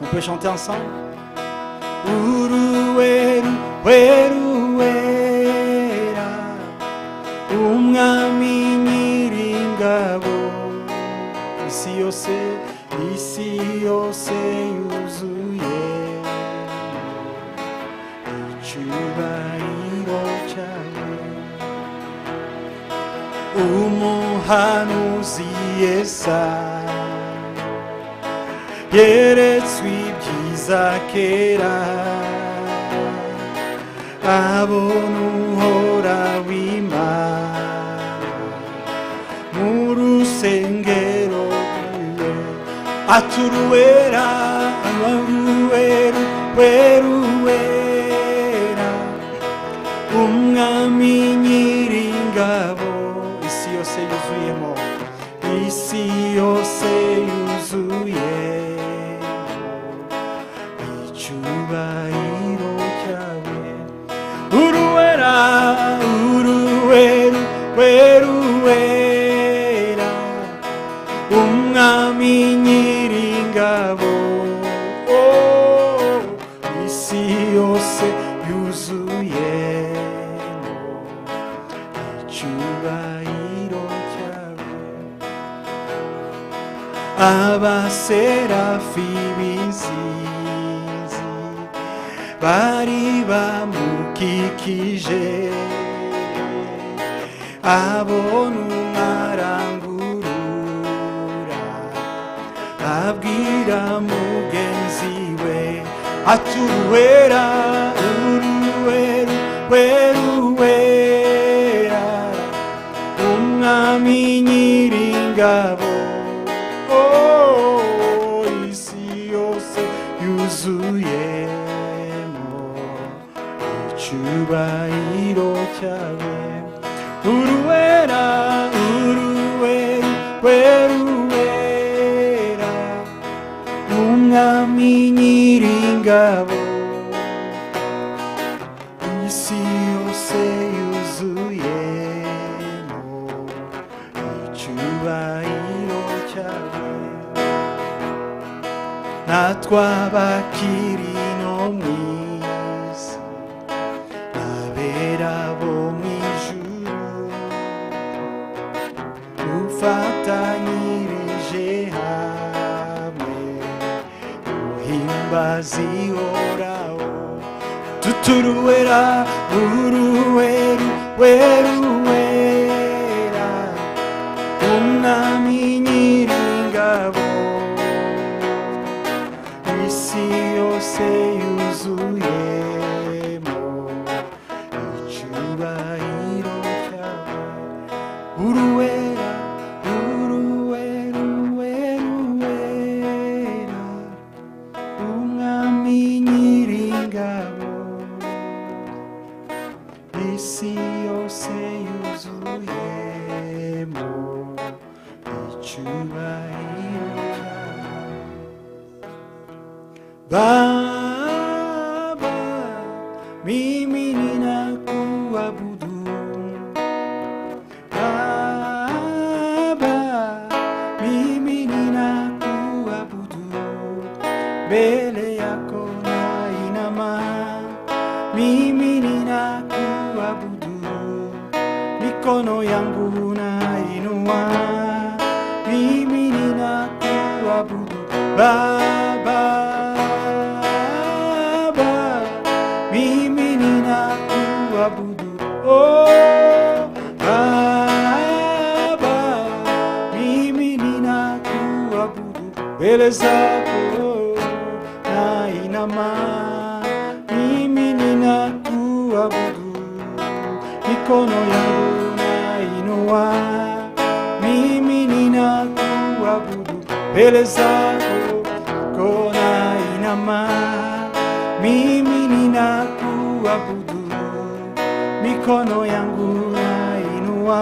On peut chanter ensemble. Uruweru, weruwera, umwami nyiringabo, isi yose yuzuye icyubahiro cyawe. Umuhanuzi Yesaya yeretswe ibyiza kera, abona uhoraho Imana mu rusengero rwiwe, ati uruwera, weruwera, umwami nyiringabo, isi yose yuzuyemo, isi yose yuzuye icyubahiro cyawe. Uruwera, weruwera, umwami nyiringabo, isi yose yuzuye icyubahiro cyawe. Abaserafi b'inzizi bari bamukikije, abona umwarangurura, abwira mugenzi we, ati uruwera, weruwera, umwami nyiringabo, isi yose yuzuyemo icyubahiro cyawe. Uruwera, weruwera, umwami nyiringabo, isi yose yuzuyemo icyubahiro cyawe. Natwe abakiri no mu isi, abera bo mu ijuru, dufatanyirije hamwe guhimbaza Uhoraho, tuturuwera, weruwera, umwami nyiringabo, isi yose yuzuyemo icyubahiro cyawe. Uruwera, umwami nyiringabo, isi yose yuzuyemo icyubahiro cyawe. Baba, mimi ninakuabudu. Baba, mimi ninakuabudu. Mbele yako nainama, mimi ninakuabudu. Mikono yangu nainua, mimi ninakuabudu. Baba, mimi ninakuabudu. Oh, Baba, mimi ninakuabudu. Mbele zako nainama, mimi ninakuabudu. Mikono yangu nainua, mimi ninakuabudu. Mbele zako nainama, mimi ninakuabudu. Mikono yangu nainua,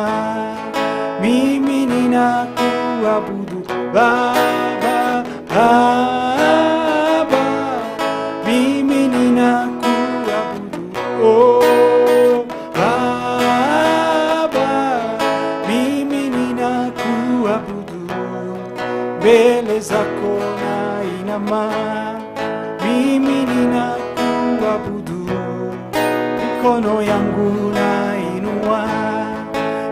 mimi ninakuabudu. Baba, Baba, mimi ninakuabudu. Oh, Baba, mimi ninakuabudu. mbele zako nainama, mimi ninakuabudu, mikono yangu nainua,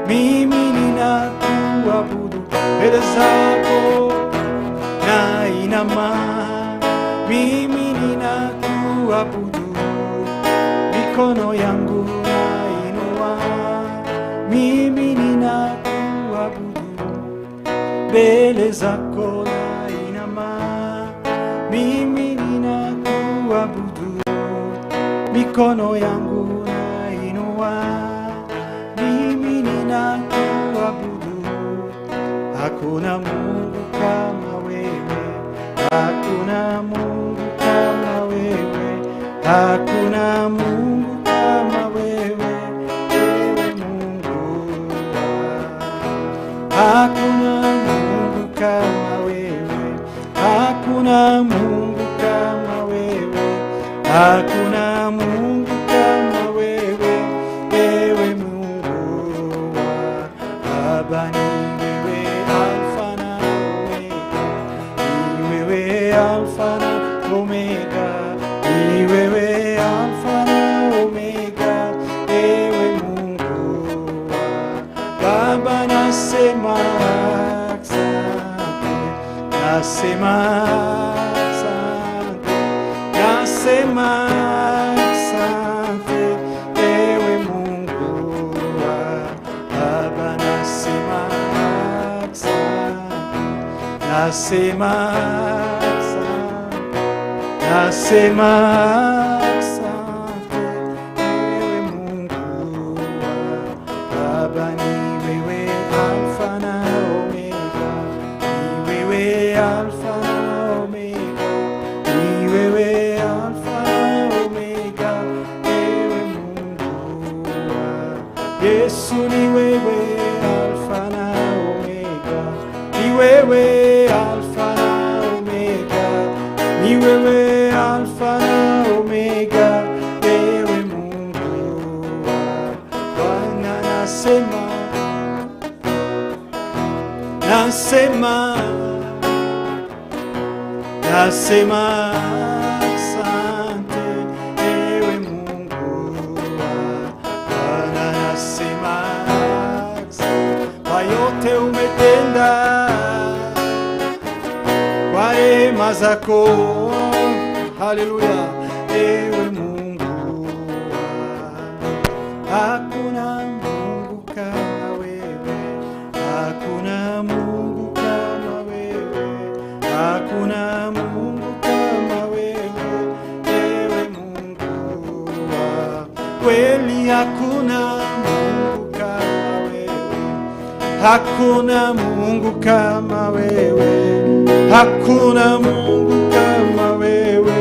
mimi ninakuabudu, mbele zako nainama, mimi ninakuabudu, mikono yangu nainua, mimi ninakuabudu, mbele zako nainama, mimi ninakuabudu, mikono yangu nainua, mimi ninakuabudu. Hakuna Mungu kama wewe, hakuna Mungu kama wewe, hakuna Mungu kama wewe, ewe Mungu. Hakuna Mungu kama wewe, hakuna Mungu kama wewe, hakuna Mungu kama wewe, ewe Mungu. Baba ni wewe, Alfa na Omega, ni wewe Alfa na Omega, ni wewe Alfa na Omega, ewe Mungu. Baba nasema asante, nasema asante, nasema asante, ewe Mungu. Baba nasema asante, nasema asante, nasema asante, ewe Mungu. Baba ni wewe Alfa na Omega, ni wewe Alfa na Omega, ni wewe Alfa na Omega, ewe Mungu. Yesu ni wewe Alfa na Omega, ni wewe Alfa na Omega, ni wewe Alfa na Omega, ewe Mungu. Bwana nasema, nasema, nasema asante, ewe Mungu. Bwana nasema asante kwa yote umetenda, kwa rehema zako, haleluya, ewe Mungu. Hakuna Mungu kama wewe, hakuna Mungu kama wewe, hakuna Mungu kama wewe, ewe Mungu. Kweli hakuna Mungu kama wewe, hakuna Mungu kama wewe, hakuna Mungu kama wewe,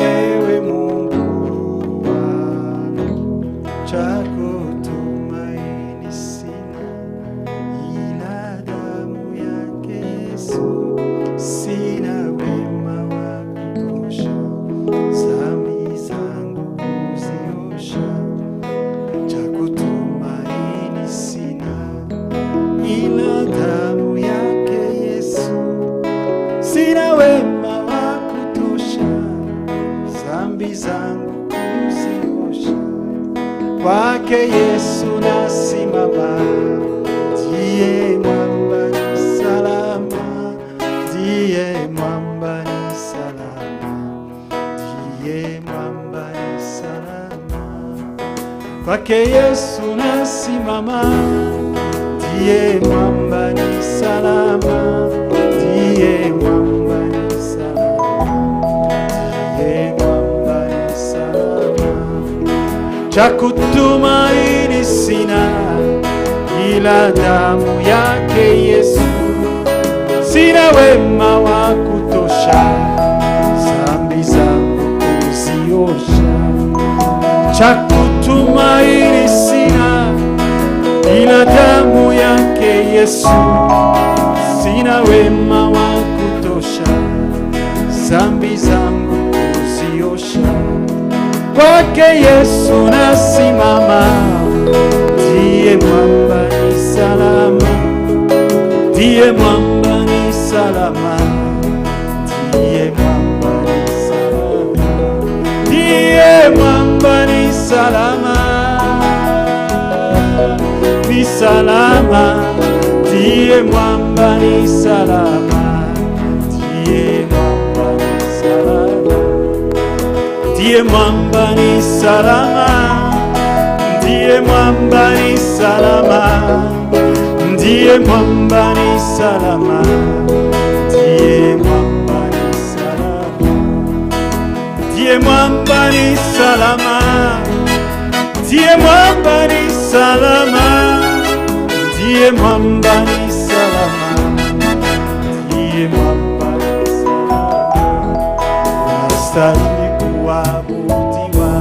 ewe Mungu wangu. Cha kutumaini sina ila damu yake Yesu, sina wema wa kutosha dhambi zangu kuziosha. Cha kutumaini sina ila damu yake Yesu, sina wema wa kutosha dhambi zangu kuziosha. Kwake Yesu nasimama, ndiye mwamba ni salama, ndiye mwamba ni salama, ndiye mwamba ni salama. Kwake Yesu nasimama, ndiye mwamba ni salama, ndiye mwamba ni salama, ndiye mwamba ni salama. Cha kutumaini sina ila damu yake Yesu, sina wema wa kutosha dhambi zangu kuziosha. Cha kutumaini sina ila damu yake Yesu, sina wema wa kutosha dhambi zangu kuziosha. Kwake Yesu nasimama, ndiye mwamba ni salama, ndiye ndiye mwamba ni salama, ndiye mwamba ni salama, ndiye mwamba ni salama, ni salama, ndiye mwamba ni salama, ndiye mwamba ni salama, ndiye mwamba ni salama, ndiye mwamba ni salama, ndiye mwamba ni salama, ndiye mwamba ni salama, ndiye mwamba ni salama, ndiye mwamba ni salama, ndiye mwamba ni salama, ndiye mwamba ni salama. Unastahili kuabudiwa,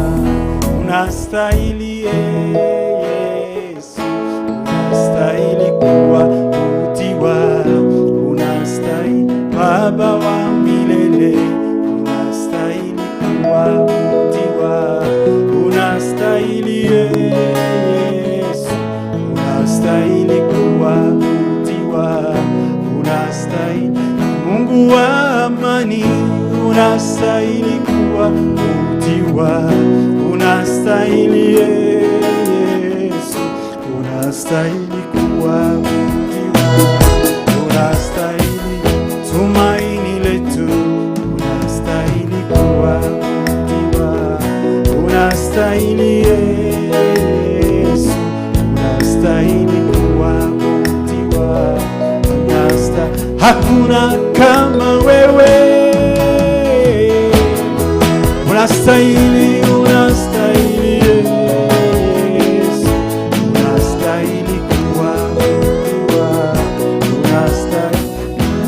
unastahili Yesu, unastahili kuabudiwa, unastahili Baba wa milele, unastahili kuabudiwa, unastahili Yesu, unastahili kuabudiwa, unastahili Mungu wa amani, unastahili kuabudiwa, unastahili Yesu, unastahili kuabudiwa, unastahili tumaini letu, unastahili kuabudiwa, unastahili Yesu, unastahili kuabudiwa, hakuna kama wewe, unastahili, unastahili Yesu, unastahili kuabudiwa, unastahili,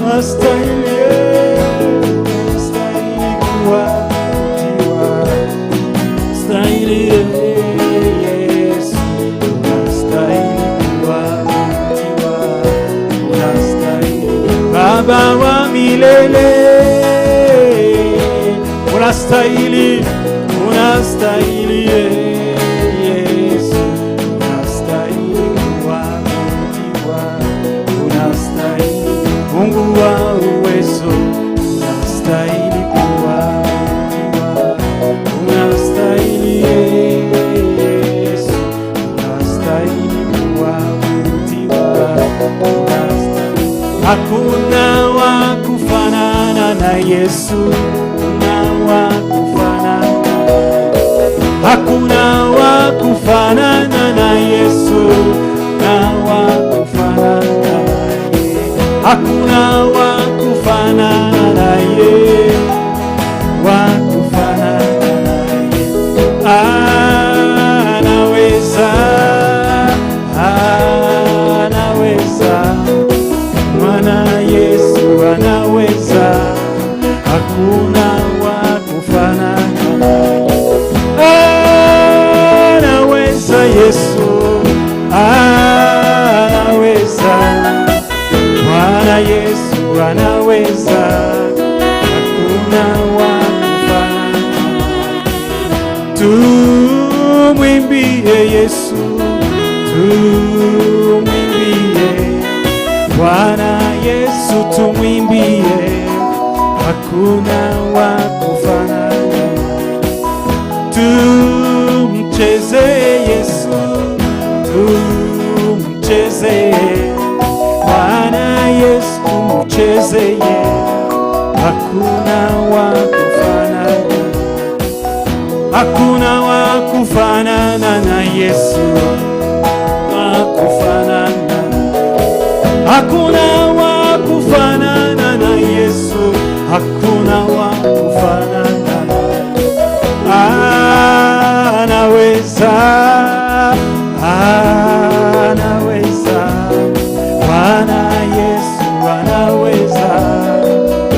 unastahili kuabudiwa, unastahili Yesu, unastahili kuabudiwa, unastahili Baba wa milele, unastahili, unastahili Yesu, unastahili kuabudiwa, unastahili Mungu wa uwezo, unastahili kuabudiwa, unastahili Yesu, unastahili kuabudiwa, hakuna wa kufanana na Yesu, hakuna wa kufanana na Yesu, na wa kufanana naye, hakuna wa kufanana naye, wa kufanana naye, anaweza, anaweza, Bwana Yesu anaweza, hakuna wa kufanana naye, anaweza Yesu, anaweza, Bwana Yesu anaweza, hakuna wa kufanana. Tumwimbie Yesu, tumwimbie Bwana Yesu, tumwimbie, hakuna wa kufanana. Tumcheze Yesu, tumcheze Bwana Yesu, tumcheze, hakuna wa kufanana, hakuna wa kufanana na Yesu, wa kufanana, hakuna wa kufanana na Yesu, hakuna wa kufanana, anaweza, anaweza, Bwana Yesu anaweza,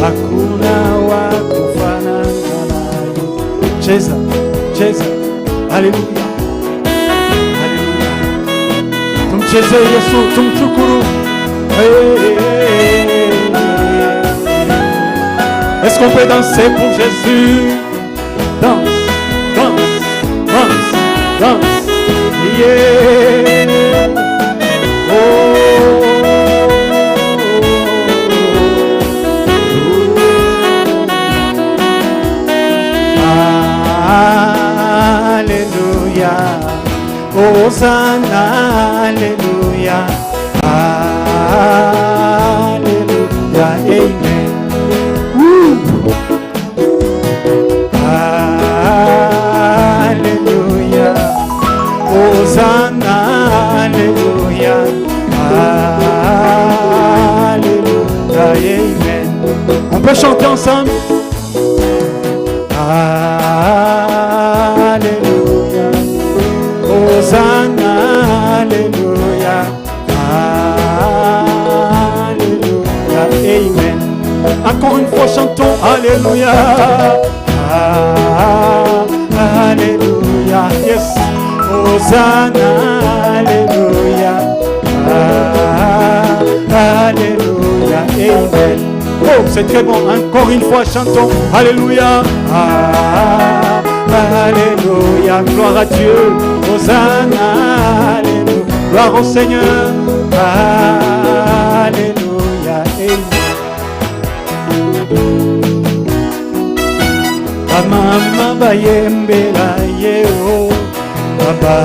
hakuna wa kufanana naye. Cheza, cheza, haleluya, haleluya, tumcheze Yesu, tumshukuru. Est-ce qu'on peut danser pour Jésus? Danse, danse, danse, danse, yeah. Oh, Hosanna, Alléluia, Alléluia, Amen. Alléluia, Hosanna, Alléluia, Alléluia, Amen. On peut chanter ensemble. Alléluia, Hosanna, Alléluia, Alléluia, Amen. Encore une fois, chantons Alléluia, Alléluia, yes, Hosanna, Alléluia, Alléluia, Amen. Oh, c'est très bon. Encore une fois, chantons Alléluia, Alléluia, gloire à Dieu, Hosanna, Alléluia, gloire au Seigneur, Alléluia, Amen. Mama bayembela yeo, baba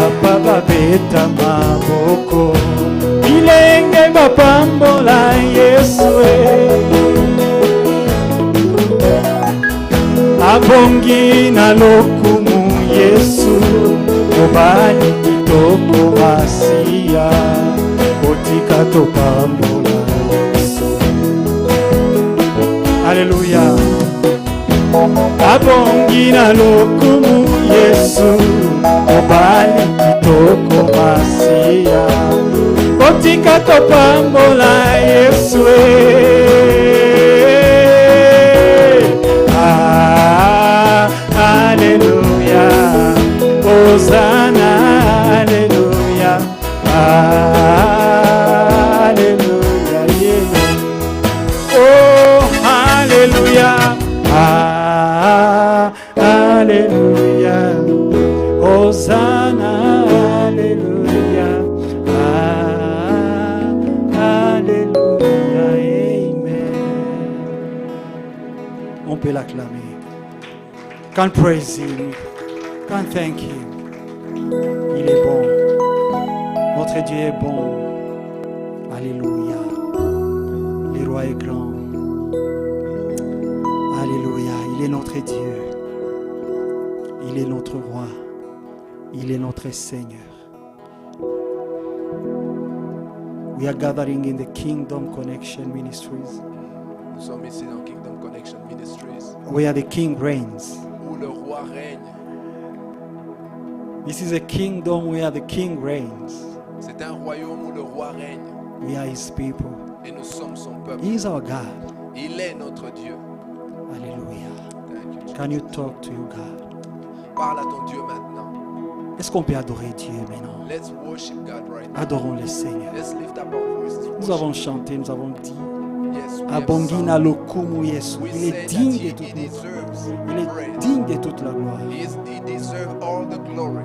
babeta maboko, ilenge bapambola Yesue, abongi na lokumu Yesu, obali kitoko masia, otika topambola Yesu. Alléluia. Abongi na lokumu Yesu, obali kitoko masia, otika topambola Yesu. Alléluia, Hosanna, Alléluia, Alléluia, yeah. Oh, Alléluia. Alléluia, Hosanna, Alléluia, Alléluia, Amen. On peut l'acclamer. Can't praise Him, can't thank Him. Il est bon, notre Dieu est bon. Alléluia, le roi est grand. Alléluia, il est notre Dieu. Il est notre roi. Il est notre Seigneur. We are gathering in the Kingdom Connection Ministries. Nous sommes ici dans Kingdom Connection Ministries, Where the King reigns. où le roi règne. This is a kingdom where the King reigns. C'est un royaume où le roi règne. We are His people. Et nous sommes son peuple. He is our God. Il est notre Dieu. Alléluia. Thank you, Jesus. Can you talk to your God? Parle à ton Dieu maintenant. Est-ce qu'on peut adorer Dieu maintenant? Let's worship God right now. Adorons le Seigneur. Let's lift up our voices. Nous Worship. avons chanté, nous avons dit Yes, we have Abongina sung. lokumu Yesu. We Il say est that digne de he toute deserves Il est praise. digne de toute la gloire. He deserves all the glory.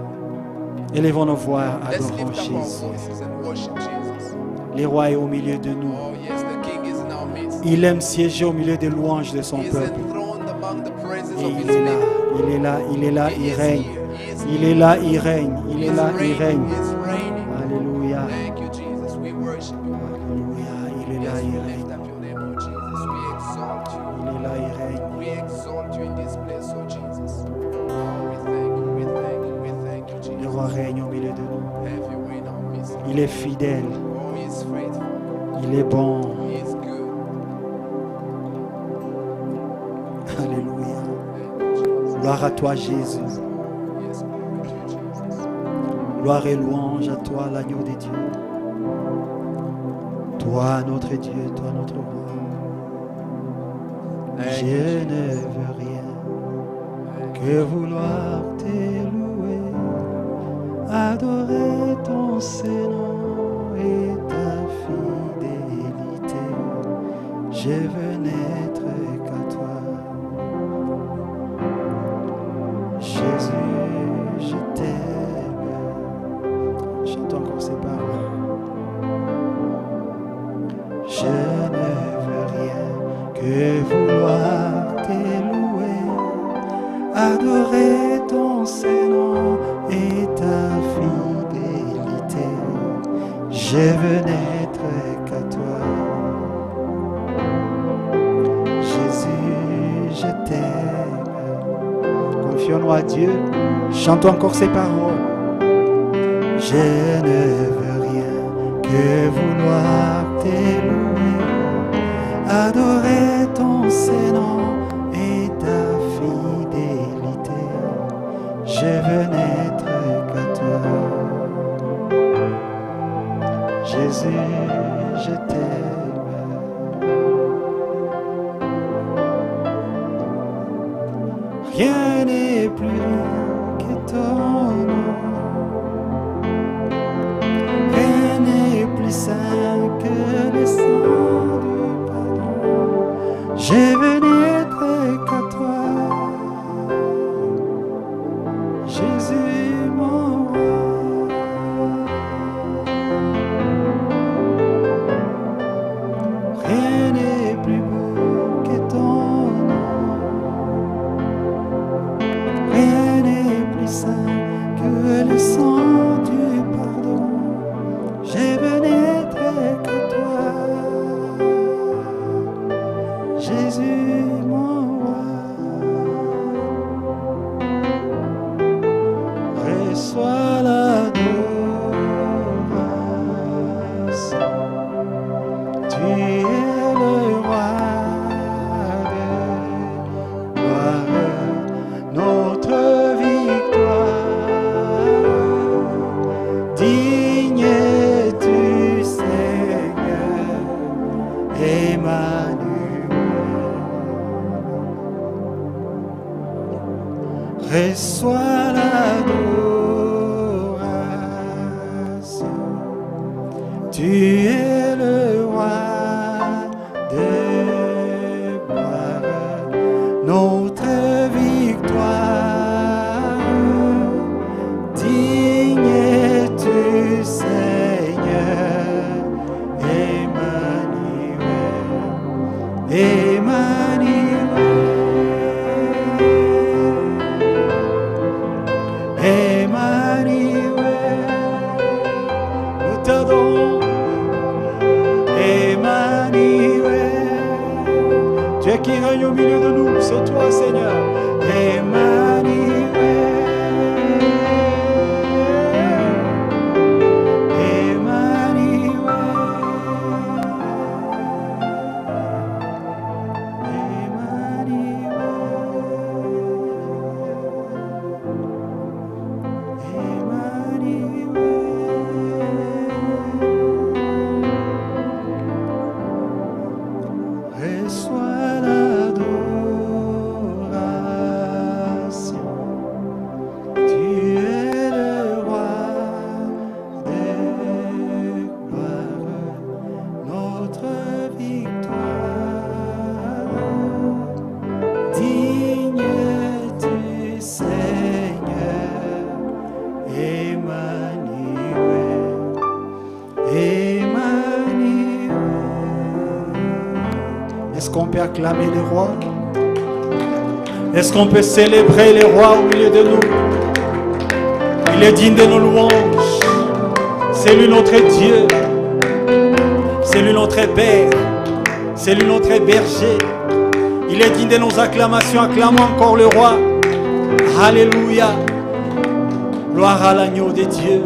Élevons nos voix, Let's adorons lift up our Jésus. voices and worship Jesus. Le roi est au milieu de nous. Oh yes, the King is in our midst. Il aime siéger au milieu des louanges de son He is peuple. enthroned among the praises Et of il his est là, people. il est là, il est là, He il is règne. here. He is Il here. est là, il règne. Il He est is là, il reigning. règne. He is reigning. Alléluia. Thank you, Jesus. We worship you. Alléluia. Il est là, Yes, il we règne. lift up your name, oh Jesus. We exalt you. Il est là, il règne. We exalt you in this place, oh Jesus. Oh, we thank you. We thank you. We thank you, Le Jesus. roi règne au milieu de nous. Have your way in our midst. Il est fidèle. Oh, he is faithful. Il est bon. He is good. Alléluia. Thank you, Jesus. Gloire à toi, Jésus. Yes, glory to you, Jesus. Gloire et louange à toi, l'agneau des dieux. Toi, notre Dieu, toi, notre roi. Thank Je you, ne Jesus. veux rien Thank que vouloir t'élouer, adorer ton Saint-Nom et ta fidélité. Je veux n'être qu'à toi. Jésus, je t'aime. Chante encore ces paroles. Je ne veux rien que vouloir t'élouer, adorer ton Saint-Nom et ta fidélité. Je veux n'être qu'à toi. Jésus, je t'aime. Confions-nous à Dieu. Chantons encore ces paroles. Je ne veux rien que vouloir t'élouer, adorer ton Saint-Nom et ta fidélité. Je veux n'être qu'à toi. Jésus, je t'aime. Rien n'est plus rien que ton nom. Rien n'est plus saint que le sang du pardon. Je veux n'être qu'à toi. Jésus, mon roi. Rien n'est plus beau que ton nom. Rien n'est plus saint que le sang du pardon. Je veux n'être que toi. Jésus, mon roi. Reçois l'adoration. Tu es le roi de gloire, notre victoire. Digne es-tu, Seigneur, Emmanuel. Reçois l'adoration. Tu es le roi de gloire, notre victoire. Digne es-tu, Seigneur, Emmanuel, Emmanuel, nous t'adorons, Emmanuel, Dieu qui règne au milieu de nous, c'est toi, Seigneur, Emmanuel, reçois l'adoration. Tu es le roi de gloire, notre victoire. Digne es-tu, Seigneur, Emmanuel, Emmanuel. Est-ce qu'on peut acclamer les rois? Est-ce qu'on peut célébrer les rois au milieu de nous? Il est digne de nos louanges. C'est lui notre Dieu. C'est lui notre Père. C'est lui notre berger. Il est digne de nos acclamations. Acclamons encore le roi. Alléluia. Gloire à l'agneau de Dieu.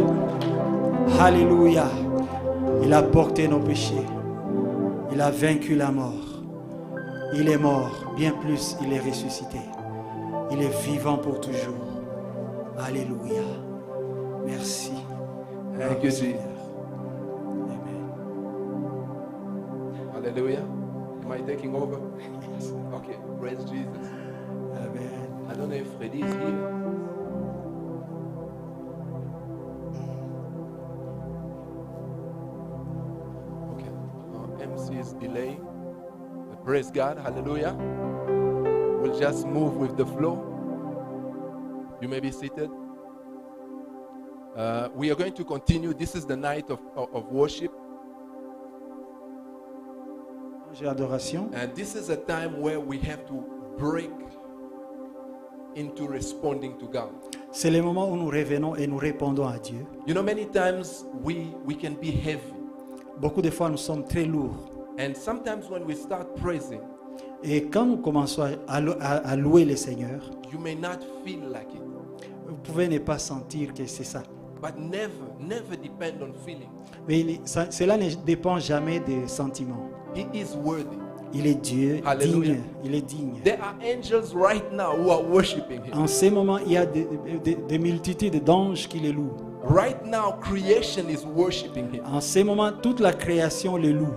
Alléluia. Il a porté nos péchés. Il a vaincu la mort. Il est mort, bien plus, il est ressuscité. Il est vivant pour toujours. Alléluia. Merci. Thank you, Jesus. Amen. Hallelujah. Am I taking over? Okay, praise Jesus. Amen. I don't know if Freddy is here. Okay, MC is delaying. But praise God, hallelujah. We'll just move with the flow. You may be seated. We are going to continue. This is the night of worship. J'ai adoration. And this is a time where we have to break into responding to God. C'est le moment où nous revenons et nous répondons à Dieu. You know, many times we can be heavy. Beaucoup de fois, nous sommes très lourds. And sometimes when we start praising, Et quand nous commençons à louer le Seigneur, you may not feel like it. vous pouvez ne pas sentir que c'est ça. But never depend on feeling. Mais cela ne dépend jamais des sentiments. He is worthy. Il est Dieu Alléluia. digne. Il est digne. There are angels right now who are worshiping him. En ces moments, il y a des multitudes d'anges qui le louent. Right now, creation is worshiping him. En ces moments, toute la création le loue.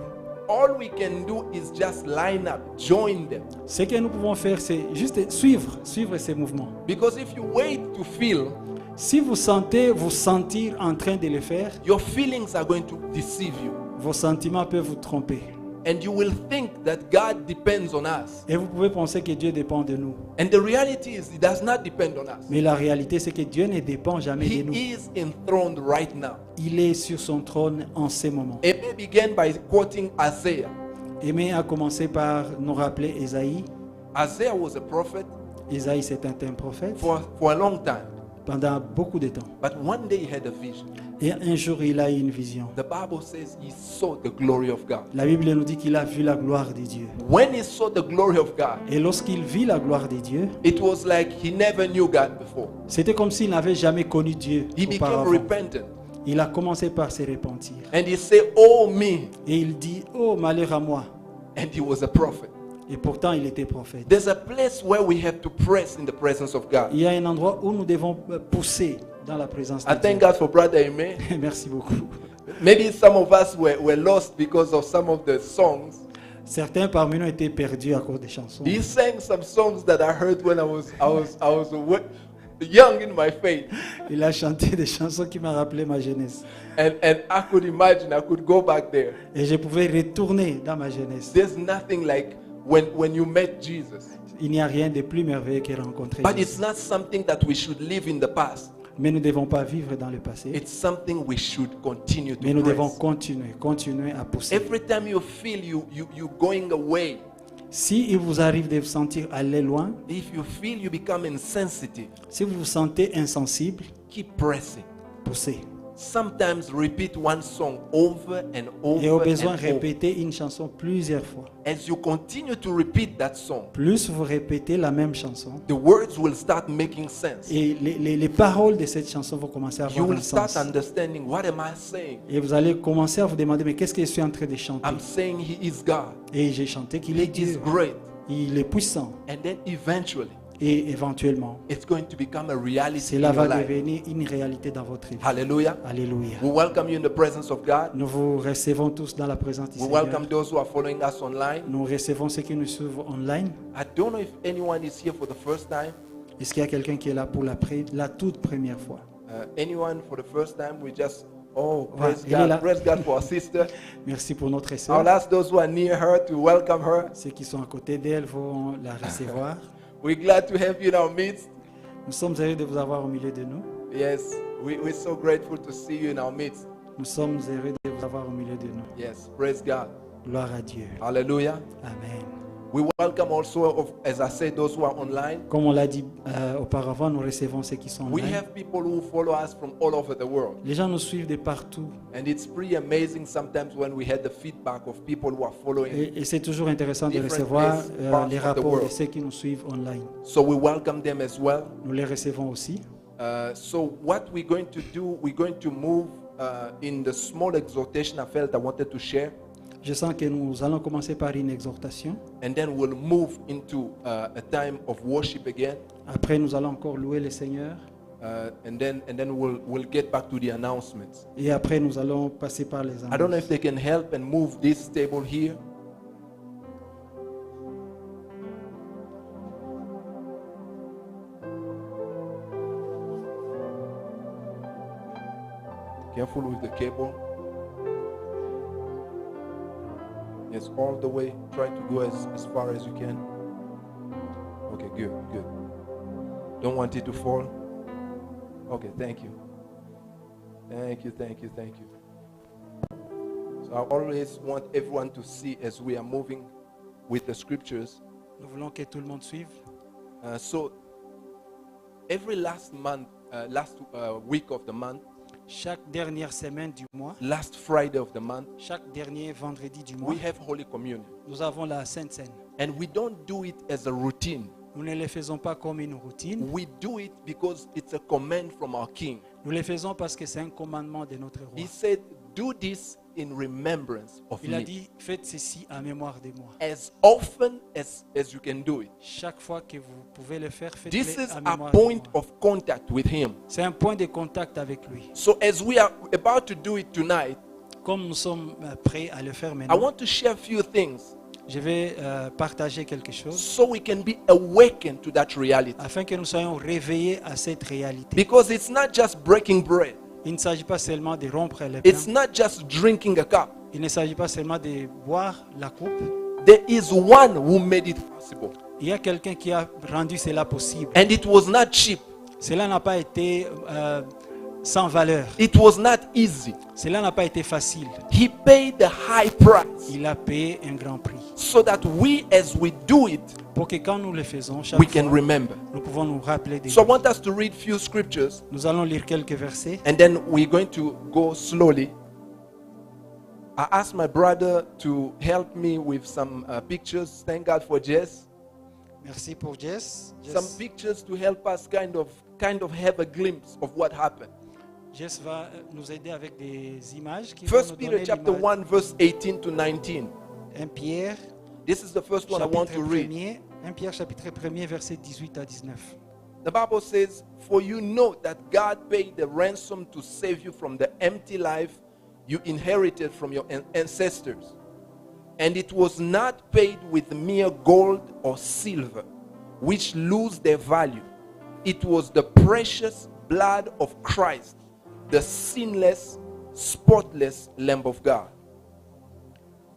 All we can do is just line up, join them. Ce que nous pouvons faire, c'est juste suivre ces mouvements. Because if you wait to feel, Si vous sentez vous sentir en train de le faire, your feelings are going to deceive you. vos sentiments peuvent vous tromper. And you will think that God depends on us. Et vous pouvez penser que Dieu dépend de nous. And the reality is, He does not depend on us. Mais la réalité, c'est que Dieu ne dépend jamais He de nous. is enthroned right now. Il est sur son trône en ces moments. Aimé began by quoting Isaiah. Aimé a commencé par nous rappeler Ésaïe. Isaiah was a prophet Ésaïe, c'est un prophète for a long time. pendant beaucoup de temps. But one day he had a vision. Et un jour, il a eu une vision. The Bible says he saw the glory of God. La Bible nous dit qu'il a vu la gloire de Dieu. When he saw the glory of God, Et lorsqu'il vit la gloire de Dieu, it was like he never knew God before. c'était comme s'il n'avait jamais connu Dieu He became auparavant. repentant. Il a commencé par se repentir. And he said, "Oh me." Et il dit, oh malheur à moi. And he was a prophet. Et pourtant, il était prophète. There's a place where we have to press in the presence of God. Il y a un endroit où nous devons pousser dans la présence I de Dieu. thank God for Brother Aimé. Merci beaucoup. Maybe some of us were lost because of some of the songs. Certains parmi nous étaient perdus à cause des chansons. He sang some songs that I heard when I was young in my faith. Il a chanté des chansons qui m'ont rappelé ma jeunesse. And I could imagine I could go back there. Et je pouvais retourner dans ma jeunesse. There's nothing like when you met Jesus. Il n'y a rien de plus merveilleux que rencontrer But Jésus. it's not something that we should live in the past. Mais nous ne devons pas vivre dans le passé. It's something we should continue Mais nous to devons press. continuer à pousser. Every time you feel you going away, Si il vous arrive de vous sentir aller loin, if you feel you become insensitive, si vous vous sentez insensible, keep pressing. poussez. Sometimes repeat one song over and Et au over besoin, and over. répétez une chanson plusieurs fois. As you continue to repeat that song, Plus vous répétez la même chanson, the words will start making sense. et les paroles de cette chanson vont commencer à You avoir un will start sens. understanding, what am I saying? Et vous allez commencer à vous demander, mais qu'est-ce que je suis en train de chanter? I'm saying He is God. Et j'ai chanté qu'il est He is Dieu, great. il est puissant. And then eventually, Et éventuellement, it's going to become a reality in cela your va life. devenir une réalité dans votre vie. Hallelujah. Alléluia. We welcome you in the presence of God. Nous vous recevons tous dans la présence du We Seigneur. welcome those who are following us online. Nous recevons ceux qui nous suivent online. I don't know if anyone is here for the first time. Est-ce qu'il y a quelqu'un qui est là pour la toute première fois? Anyone for the first time? We just, oh, Ouais, praise elle est là. God. Praise God for our sister. Merci pour notre I'll sœur. ask those who are near her to welcome her. Ceux qui sont à côté d'elle vont la recevoir. We're glad to have you in our midst. Nous sommes heureux de vous avoir au milieu de nous. Yes, we're so grateful to see you in our midst. Nous sommes heureux de vous avoir au milieu de nous. Yes, praise God. Gloire à Dieu. Hallelujah. Amen. We welcome also, as I said, those who are online. Comme on l'a dit auparavant, nous recevons ceux qui sont We online. have people who follow us from all over the world. Les gens nous suivent de partout. And it's pretty amazing sometimes when we had the feedback of people who are following. Et c'est toujours intéressant de Different recevoir places, parts les of the rapports de world. ceux qui nous suivent online. So we welcome them as well. Nous les recevons aussi. So what we're going to do, we're going to move in the small exhortation I felt I wanted to share. Je sens que nous allons commencer par une exhortation. And then we'll move into a time of worship again. Après, nous allons encore louer le Seigneur. And then we'll get back to the announcements. Et après, nous allons passer par les I don't know annonces. if they can help and move this table here. Careful with the cable. Yes, all the way. Try to go as far as you can. Okay, good. Don't want it to fall. Okay, thank you. Thank you. So I always want everyone to see as we are moving with the scriptures. Nous voulons que tout le monde suive. So every last week of the month, Chaque dernière semaine du mois, last Friday of the month, chaque dernier vendredi du mois, we have Holy Communion. nous avons la Sainte Seine. And we don't do it as a routine. Nous ne le faisons pas comme une routine. We do it because it's a command from our King. Nous le faisons parce que c'est un commandement de notre roi. He said, do this in remembrance of Il a me. dit, faites ceci en mémoire de moi. As often as you can do it. Chaque fois que vous pouvez le faire, This faites-le is en a mémoire de point moi. of contact with him. C'est un point de contact avec lui. So as we are about to do it tonight, Comme nous sommes prêts à le faire I maintenant, want to share a few things je vais partager quelque chose so we can be awakened to that reality. afin que nous soyons réveillés à cette réalité. Because it's not just breaking bread. Il ne s'agit pas seulement de rompre le pain. It's not just drinking a cup. Il ne s'agit pas seulement de boire la coupe. There is one who made it possible. Il y a quelqu'un qui a rendu cela possible. And it was not cheap. Cela n'a pas été sans valeur. It was not easy. Cela n'a pas été facile. He paid the high price Il a payé un grand prix. so that we, as we do it, Pour que quand nous le faisons, chaque we fois, can remember. nous pouvons nous rappeler des So I choses. want us to read few scriptures Nous allons lire quelques versets. and then we're going to go slowly. I asked my brother to help me with some pictures. Thank God for Jess. Merci pour Jess. Some pictures to help us kind of have a glimpse of what happened. Jess va nous aider avec des images qui vont First nous Peter donner chapter l'image. 1 verse 18 to 19. 1 Pierre, This is the first one I want chapitre to read. 1er, 1 Pierre chapitre 1er, verset 18 à 19. The Bible says, "For you know that God paid the ransom to save you from the empty life you inherited from your ancestors. And it was not paid with mere gold or silver, which lose their value. It was the precious blood of Christ, the sinless, spotless Lamb of God."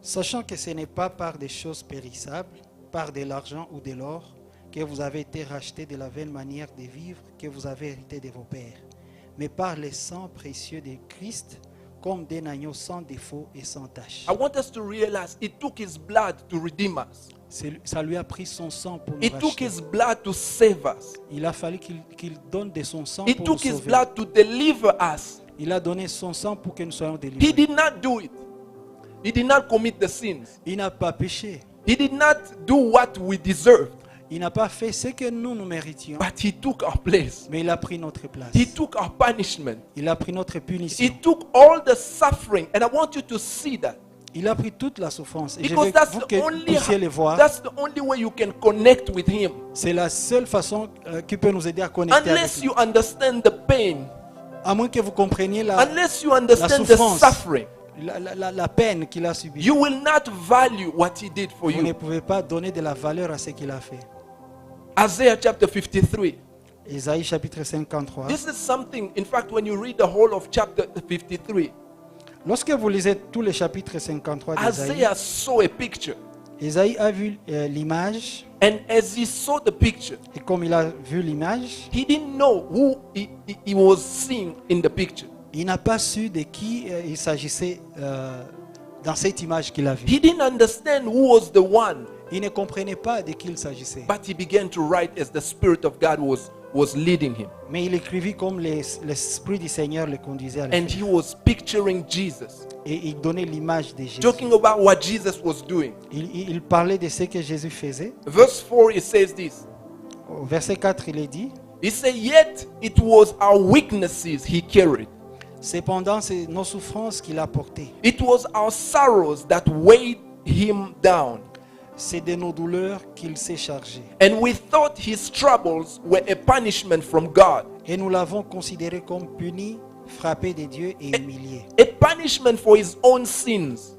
Sachant que ce n'est pas par des choses périssables, par de l'argent ou de l'or, que vous avez été rachetés de la vaine manière de vivre que vous avez hérité de vos pères, mais par le sang précieux de Christ, comme d'un agneau sans défaut et sans tache. I want us to realize it took his blood to redeem us. Ça lui a pris son sang pour nous It took racheter. his blood to save us. Il a fallu qu'il donne de son sang It pour nous took his sauver. blood to deliver us. Il a donné son sang pour que nous soyons He délivrés. did not do it. He did not commit the sins. Il n'a pas péché. He did not do what we deserved. Il n'a pas fait ce que nous méritions. But he took our place. Mais il a pris notre place. He took our punishment. Il a pris notre punition. He took all the suffering. And I want you to see that. Il a pris toute la souffrance. Et je Because veux that's vous the que vous only puissiez le voir. that's the only way you can connect with him. C'est la seule façon qui peut nous aider à connecter avec Unless lui. you understand the pain. À moins que vous compreniez la Unless you understand the souffrance. suffering. la peine qu'il a subie. You will not value what he did for Vous ne you. pouvez pas donner de la valeur à ce qu'il a fait. Isaiah chapter 53. Ésaïe chapitre 53. This is something, in fact, when you read the whole of chapter 53, Lorsque vous lisez tous les chapitres 53 d'Ésaïe, Isaiah saw a picture. Ésaïe a vu l'image, And as he saw the picture, et comme il a vu l'image, he didn't know who he was seeing in the picture. il n'a pas su de qui il s'agissait dans cette image qu'il a vue. He didn't understand who was the one, Il ne comprenait pas de qui il s'agissait. but he began to write as the Spirit of God was leading him. Mais il écrivit comme l'Esprit du Seigneur le conduisait à le And faire. he was picturing Jesus, Et il donnait l'image de Jésus. talking about what Jesus was doing. Il parlait de ce que Jésus faisait. Verse 4, it says this. Au verset 4, il est dit, He said, "Yet it was our weaknesses he carried. cependant, c'est nos souffrances qu'il a portées. It was our sorrows that weighed him down. C'est de nos douleurs qu'il s'est chargé. And we thought his troubles were a punishment from God, Et nous l'avons considéré comme puni, frappé de Dieu et humilié. a punishment for his own sins.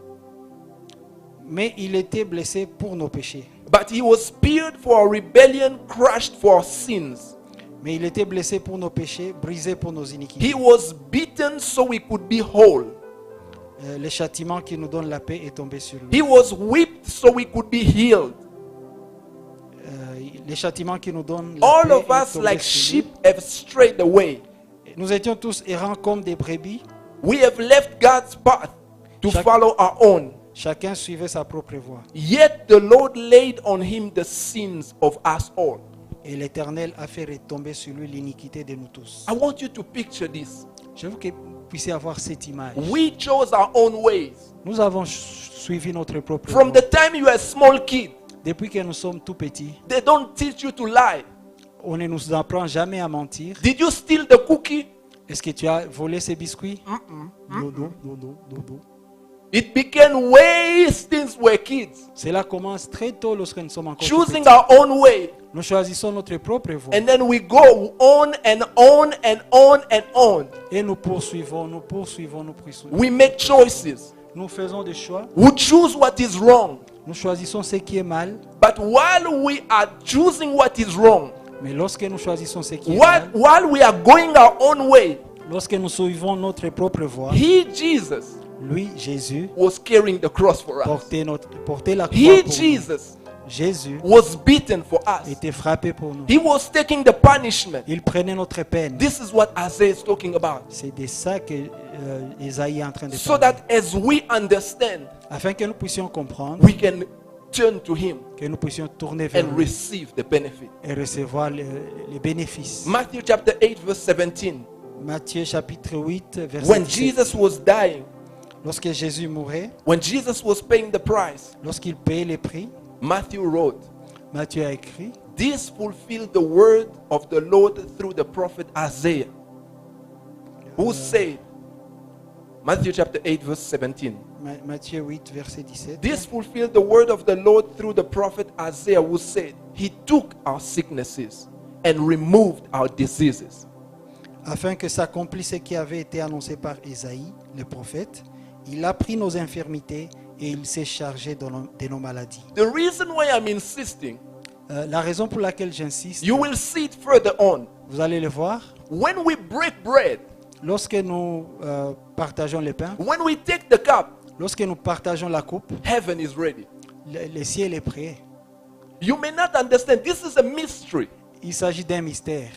Mais il était blessé pour nos péchés. But he was speared for our rebellion, crushed for our sins. Mais il était blessé pour nos péchés, brisé pour nos iniquités. He was beaten so we could be whole. Le châtiment qui nous donne la paix est tombé sur lui. He was whipped so we could be healed. Le châtiment qui nous donne la All paix of est us, tombé like sur lui. sheep, have strayed away. Nous étions tous errants comme des brebis. We have left God's path to Chaque- follow our own. Chacun suivait sa propre voie. Yet the Lord laid on him the sins of us all. Et l'Éternel a fait retomber sur lui l'iniquité de nous tous. I want you to picture this. Je veux que puissiez avoir cette image. We chose our own ways. Nous avons suivi notre propre From voie. the time you were a small kid, Depuis que nous sommes tout petits, they don't teach you to lie. on ne nous apprend jamais à mentir. Did you steal the cookie? Est-ce que tu as volé ces biscuits? Non, non, non, non, non, non. It began way since we were kids. Cela commence très tôt lorsque nous sommes encore tout Choosing petits. our own way. Nous choisissons notre propre voie. And then we go on and on and on and on. Et nous poursuivons, nous poursuivons, nous poursuivons. We make choices. Nous faisons des choix. We choose what is wrong. Nous choisissons ce qui est mal. But while we are choosing what is wrong, Mais lorsque nous choisissons ce qui est mal, while we are going our own way, lorsque nous suivons notre propre voie, He, Jesus, lui, Jésus, was carrying the cross for us. portait la croix He, pour nous. Jesus, Jésus was beaten for us. était frappé pour nous. He was taking the punishment. Il prenait notre peine. This is what Isaiah is talking about. C'est de ça que Isaïe est en train de So parler. that as we understand, Afin que nous puissions comprendre, we can turn to Him que nous puissions tourner vers and lui receive the benefit. et recevoir les bénéfices. Matthew chapter 8, verse 17. Matthieu chapitre 8, verset When 17. Jesus was dying, Lorsque Jésus mourait, when Jesus was paying the price, lorsqu'il payait les prix, Matthew wrote, Matthieu a écrit, "This fulfilled the word of the Lord through the prophet Isaiah, who said," Matthew chapter 8, verse 17. Matthieu 8, verset 17. This fulfilled the word of the Lord through the prophet Isaiah, who said, "He took our sicknesses and removed our diseases." Afin que s'accomplisse ce qui avait été annoncé par Isaïe, le prophète, il a pris nos infirmités et il s'est chargé de nos maladies. The reason why I'm insisting, La raison pour laquelle j'insiste, you will see it further on. vous allez le voir, When we break bread, lorsque nous partageons le pain, when we take the cup, lorsque nous partageons la coupe, heaven is ready. le ciel est prêt. You may not understand. This is a mystery. Il s'agit d'un mystère.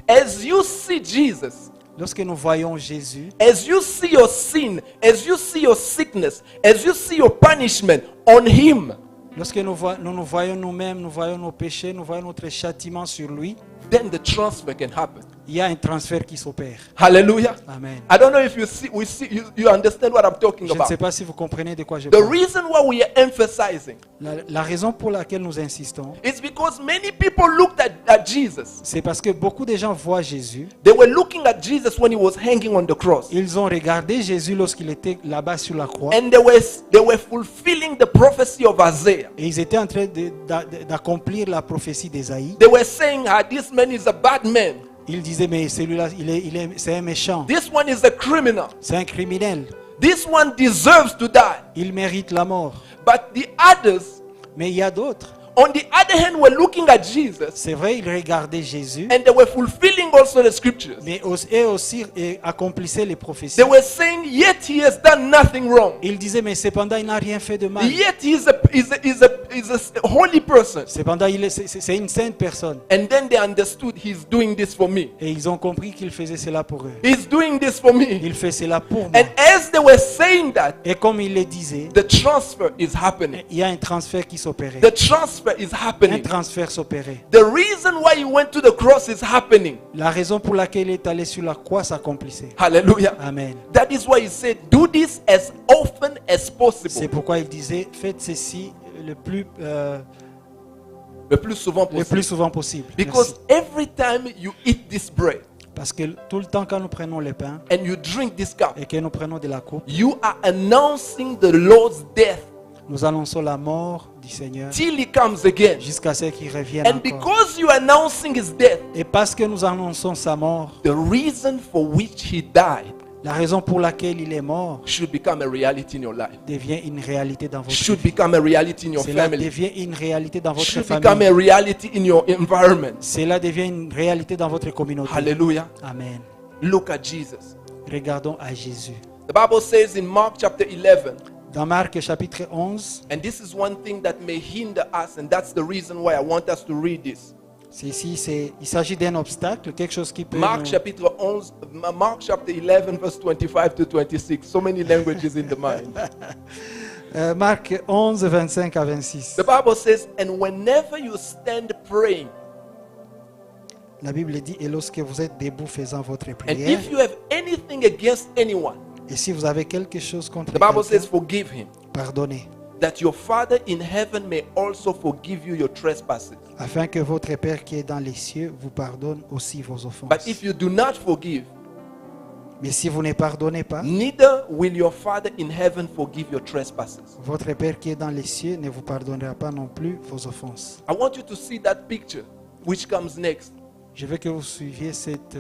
As you see Jesus, Lorsque nous voyons Jésus, as you see your sin, as you see your sickness, as you see your punishment on Him, lorsque nous nous voyons nous-mêmes, nous voyons nos péchés, nous voyons notre châtiment sur lui, then the transfer can happen. il y a un transfert qui s'opère. Hallelujah. Amen. I don't know if you understand what I'm talking Je ne sais about. pas si vous comprenez de quoi je The parle. reason why we are emphasizing La raison pour laquelle nous insistons, is because many people looked at Jesus. c'est parce que beaucoup de gens voient Jésus. They were looking at Jesus when He was hanging on the cross. Ils ont regardé Jésus lorsqu'il était là-bas sur la croix. And they were fulfilling the prophecy of Isaiah. Et ils étaient en train d'accomplir la prophétie d'Ésaïe. They were saying, this man is a bad man. Ils disaient, mais celui-là, c'est un méchant. This one is a criminal. C'est un criminel. This one deserves to die. Il mérite la mort. But the others, Mais il y a d'autres. on the other hand, were looking at Jesus C'est vrai, ils regardaient Jésus, and they were fulfilling also the scriptures. mais eux aussi accomplissaient les prophéties. They were saying, yet he has done nothing wrong. Ils disaient, mais cependant, il n'a rien fait de mal. Yet he is a holy person. Cependant, c'est une sainte personne. And then they understood he's doing this for me. Et ils ont compris qu'il faisait cela pour eux. He's doing this for me. Il fait cela pour moi. And as they were saying that, Et comme il le disait, the transfer is happening. il y a un transfert qui s'opérait. The transfer is Un happening. transfert s'opérait. The reason why he went to the cross is happening. La raison pour laquelle il est allé sur la croix s'accomplissait. Hallelujah. Amen. That is why he said, do this as often as C'est possible. pourquoi il disait, faites ceci le Le plus souvent plus possible. souvent possible. Because Merci. every time you eat this bread Parce que tout le temps quand nous prenons le pain and you drink this cup, et que nous prenons de la coupe, you are announcing the Lord's death nous annonçons la mort du Seigneur till he comes again. jusqu'à ce qu'il revienne And encore. because you are announcing his death, Et parce que nous annonçons sa mort, the reason for which he died la raison pour laquelle il est mort should become a reality in your life. devient une réalité dans votre Should vie. become a reality in your Cela family. devient une réalité dans votre Should become a famille. reality in your environment. Cela devient une réalité dans votre communauté. Hallelujah. Amen. Look at Jesus. Regardons à Jésus. The Bible says in Mark chapter 11, Dans Marc chapitre 11, and this is one thing that may hinder us, and that's the reason why I want us to read this. il s'agit d'un obstacle, quelque chose qui peut Mark nous- chapitre 11, Mark chapter 11, verse 25 to 26. So many languages in the mind. Marc 11, 25 à 26. The Bible says, and whenever you stand praying, La Bible dit, et lorsque vous êtes debout faisant votre And prière, if you have anything against anyone, et si vous avez quelque chose contre the Bible quelqu'un, says, forgive him, pardonnez, that your Father in heaven may also forgive you your trespasses. afin que votre Père qui est dans les cieux vous pardonne aussi vos offenses. But if you do not forgive, Mais si vous ne pardonnez pas, neither will your Father in heaven forgive your trespasses. votre Père qui est dans les cieux ne vous pardonnera pas non plus vos offenses. I want you to see that picture, which comes next. Je veux que vous suiviez cette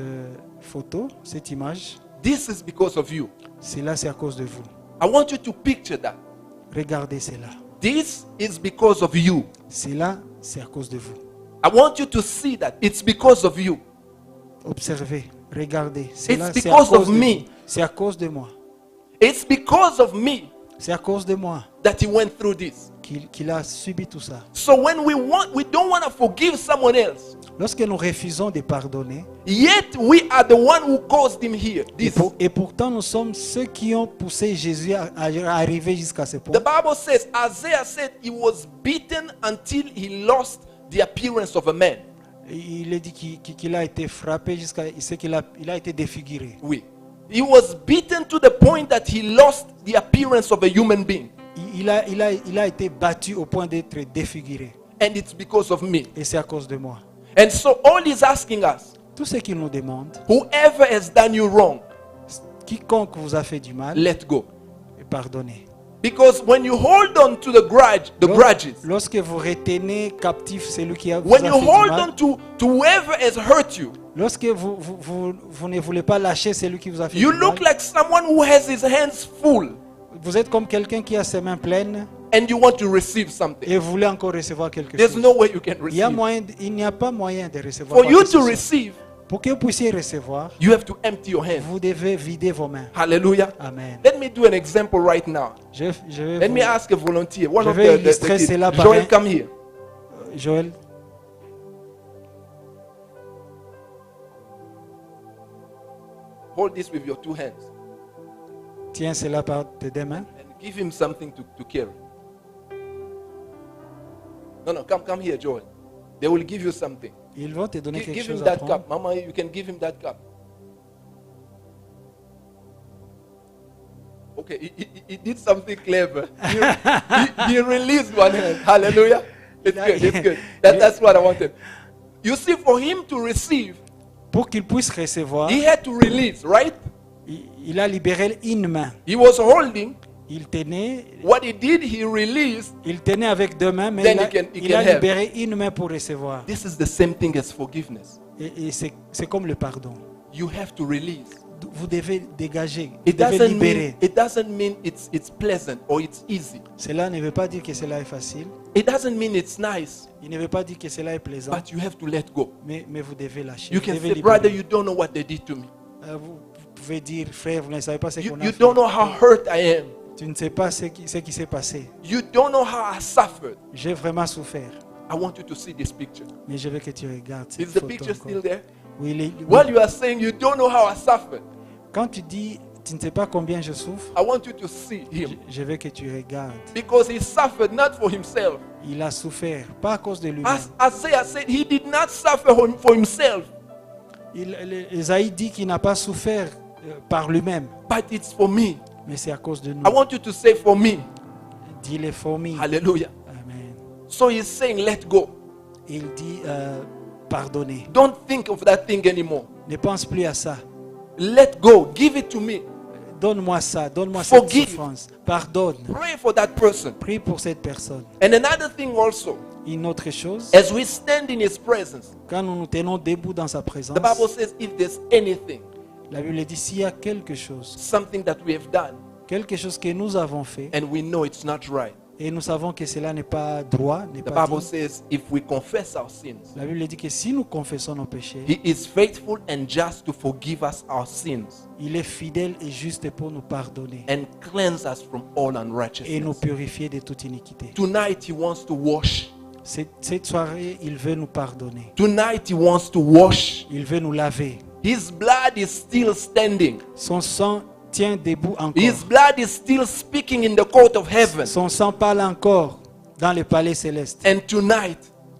photo, cette image. This is because of you. Cela, c'est à cause de vous. I want you to picture that. Regardez cela. This is because of you. Cela, c'est à cause de vous. I want you to see that it's because of you. Observez, regardez. Cela, It's c'est à because cause of de me. vous. C'est à cause de moi. It's because of me C'est à cause de moi that he went through this. qu'il a subi tout ça. So when we don't want to forgive someone else, Lorsque nous refusons de pardonner, yet we are the one who caused him here. This. et pourtant nous sommes ceux qui ont poussé Jésus à arriver jusqu'à ce point. The Bible says, Isaiah said he was beaten until he lost the appearance of a man. Il est dit qu'il a été frappé jusqu'à ce qu'il a été défiguré. Oui. He was beaten to the point that he lost the appearance of a human being. Il a été battu au point d'être défiguré. And it's because of me. Et c'est à cause de moi. And so all he's asking us, Tout ce qu'il nous demande, whoever has done you wrong, quiconque vous a fait du mal, let go. pardonnez. Because when you hold on to the grudges, Lorsque vous retenez captif celui qui vous when a you fait du hold mal, on to whoever has hurt you, lorsque vous ne voulez pas lâcher celui qui vous a fait you du look mal, like someone who has his hands full vous êtes comme quelqu'un qui a ses mains pleines and you want to receive something. et vous voulez encore recevoir quelque There's chose. no way you can Il n'y a pas moyen de recevoir. For you quoi que ce to soit. receive, Pour que vous puissiez recevoir, you have to empty your hands. vous devez vider vos mains. Hallelujah. Amen. Let me do an example right now. Je vais Let vous- me ask a volunteer. One Je of vais the illustrer kids. cela par Joel, un- come here. Joël, Hold this with your two hands tiens cela par tes deux mains. and give him something to carry. No, come here, Joel. They will give you something. Ils vont te donner quelque Give him chose à that prendre. cup. Mama, you can give him that cup. Okay, he did something clever. He released one hand. Hallelujah. It's good. It's good. That's what I wanted. You see, for him to receive, Pour qu'il puisse recevoir, he had to release, right? il a libéré une main. He was holding. Il tenait, What he did, he released. il tenait avec deux mains, mais Then il he a can have. libéré une main pour recevoir. This is the same thing as forgiveness. Et c'est comme le pardon. You have to release. Vous devez dégager, vous It devez libérer. doesn't mean it's pleasant or it's easy. Cela ne veut pas dire que cela est facile. It doesn't mean it's nice, Il ne veut pas dire que cela est plaisant. but you have to let go. Mais vous devez lâcher. You Vous can devez say, libérer. brother, you don't know what they did to me. Vous pouvez dire, frère, vous ne savez pas ce qu'on a You fait. don't know how hurt I am. Tu ne sais pas ce qui s'est passé. You don't know how I suffered. J'ai vraiment souffert. I want you to see this picture. Mais je veux que tu regardes cette Is the photo picture encore. still there? Oui, While you are saying you don't know how I suffered, quand tu dis, tu ne sais pas combien je souffre, I want you to see him. je veux que tu regardes. Because he suffered not for himself. Il a souffert, pas à cause de lui-même. As Isaiah said, he did not suffer for himself, Esaïe dit qu'il n'a pas souffert par lui-même, but it's for me. mais c'est à cause de nous. I want you to say for me. Dit les fourmis. Hallelujah. Amen. So he's saying, let go. Il dit, pardonnez. Don't think of that thing anymore. Ne pense plus à ça. Let go. Give it to me. Donne-moi ça, donne-moi cette Forgive. souffrance. Pardonne. Pray for that person. Prie pour cette personne. And another thing also, Une autre chose, as we stand in his presence, quand nous nous tenons debout dans sa présence, the Bible says if there's anything, la Bible dit s'il y a quelque chose something that we have done, que nous avons fait, and we know it's not right, et nous savons que cela n'est pas droit, n'est the pas Bible digne, says if we confess our sins, la Bible dit que si nous confessons nos péchés, he is faithful and just to forgive us our sins il est fidèle et juste pour nous pardonner and cleanse us from all et nous unrighteousness. purifier de toute iniquité. Tonight he wants to wash. Cette soirée, il veut nous pardonner. Tonight he wants to wash. Il veut nous laver. His blood is still standing. Son sang tient debout encore. His blood is still speaking in the court of heaven. Son sang parle encore dans le palais céleste. And tonight,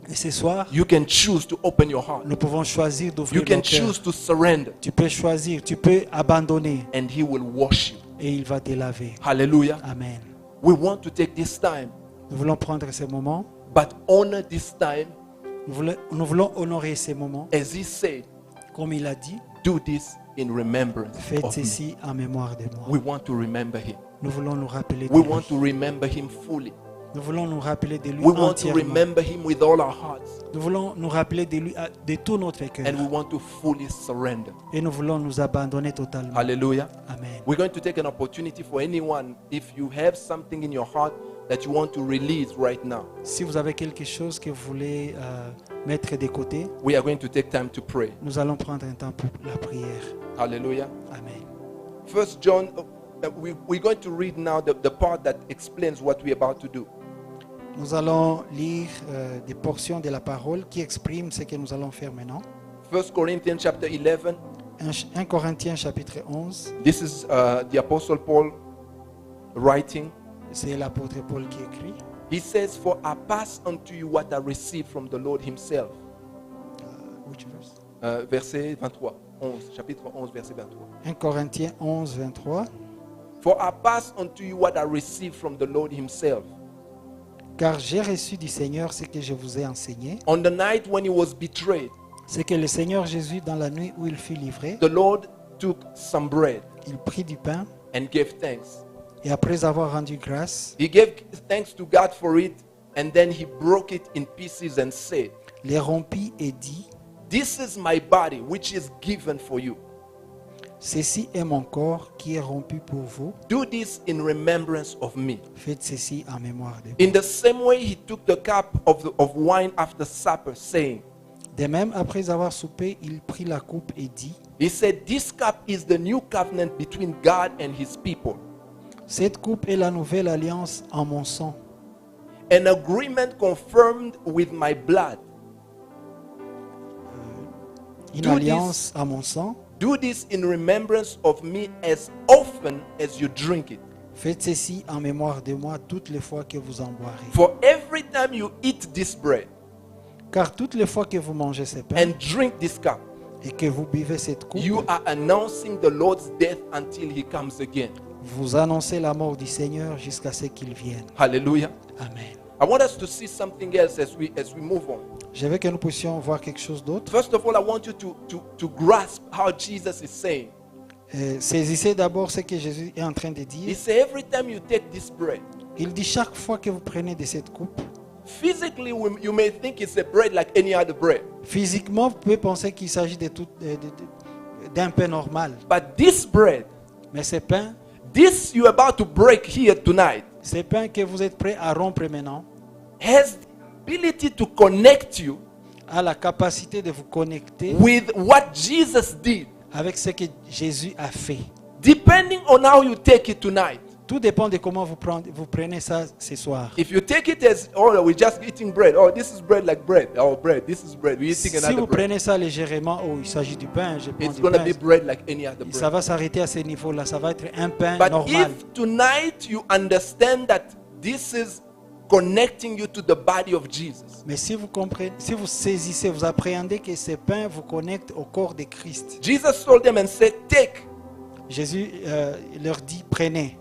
Et ce soir, you can choose to open your heart. nous pouvons choisir You d'ouvrir can nos cœurs. choose to surrender, Tu peux choisir, tu peux abandonner and He will wash you. et il va te laver. Hallelujah. Amen. We want to take this time, Nous voulons prendre ces moments. but honor this time. Nous voulons honorer ces moments. As He said, Comme il a dit, do this in remembrance faites of me. ceci en mémoire de moi. We want to remember Him. Nous voulons nous rappeler de We lui. want to remember Him fully. Nous voulons nous rappeler de lui We want to entièrement. remember Him with all our hearts. Nous voulons nous rappeler de lui de tout notre cœur. And we want to fully surrender. Et nous voulons nous abandonner totalement. Hallelujah. Amen. We're going to take an opportunity for anyone, if you have something in your heart that you want to release right now. Si vous avez quelque chose que vous voulez mettre de côté, We are going to take time to pray. nous allons prendre un temps pour la prière. Hallelujah. Amen. First John, we're going to read now the part that explains what we're about to do. Nous allons lire des portions de la parole qui expriment ce que nous allons faire maintenant. 1 Corinthians chapter 11. 1 Corinthiens chapitre 11, This is the Apostle Paul writing. c'est l'apôtre Paul qui écrit. He says, "For I pass unto you what I received from the Lord Himself." Which verse? Verset 23. 11, chapitre 11, verset 23. 1 Corinthiens 11, 23. For I pass unto you what I received from the Lord Himself. Car j'ai reçu du Seigneur ce que je vous ai enseigné. On the night when He was betrayed, C'est que le Seigneur Jésus, dans la nuit où il fut livré, the Lord took some bread il prit du pain and gave thanks. et après avoir rendu grâce, He gave thanks to God for it, and then He broke it in pieces and said, les rompit et dit, "This is my body, which is given for you. ceci est mon corps qui est rompu pour vous. Do this in remembrance of me." Faites ceci en mémoire de moi. In the same way, He took the cup of wine after supper, saying, De même, après avoir soupé, il prit la coupe et dit, He said, "This cup is the new covenant between God and His people, cette coupe est la nouvelle alliance en mon sang, an agreement confirmed with my blood. une Do alliance à mon sang. Do this in remembrance of me as often as you drink it. Faites ceci en mémoire de moi toutes les fois que vous en boirez. For every time you eat this bread Car toutes les fois que vous mangez ce pain and drink this cup, et que vous buvez cette coupe, you are announcing the Lord's death until He comes again." vous annoncez la mort du Seigneur jusqu'à ce qu'il vienne. Hallelujah. Amen. I want us to see something else as we move on. Je veux que nous puissions voir quelque chose d'autre. First of all, I want you to grasp how Jesus is saying. Saisissez d'abord ce que Jésus est en train de He dire. said, every time you take this bread, Il dit chaque fois que vous prenez de cette coupe, physically you may think it's a bread like any other bread. physiquement, vous pouvez penser qu'il s'agit d'un pain normal. But this bread, Mais ce pain, this you're about to break here tonight, ce pain que vous êtes prêt à rompre maintenant, has the ability to connect you a la capacité de vous connecter with what Jesus did, avec ce que Jésus a fait. depending on how you take it tonight. Tout dépend de comment vous prenez ça ce soir. If you take it as, oh, we're just eating bread. Oh, this is bread like bread. Oh, bread. This is bread. We're eating Si another vous bread. prenez ça légèrement, oh, il s'agit du pain, je prends It's du going to pain. be bread like any other Ça bread. va s'arrêter à ce niveau-là. Ça va être un pain But normal. if tonight you understand that this is connecting you to the body of Jesus, Mais si vous comprenez, si vous saisissez, vous appréhendez que ce pain vous connecte au corps de Christ. Jesus told them and said, "Take, Jésus leur dit, prenez,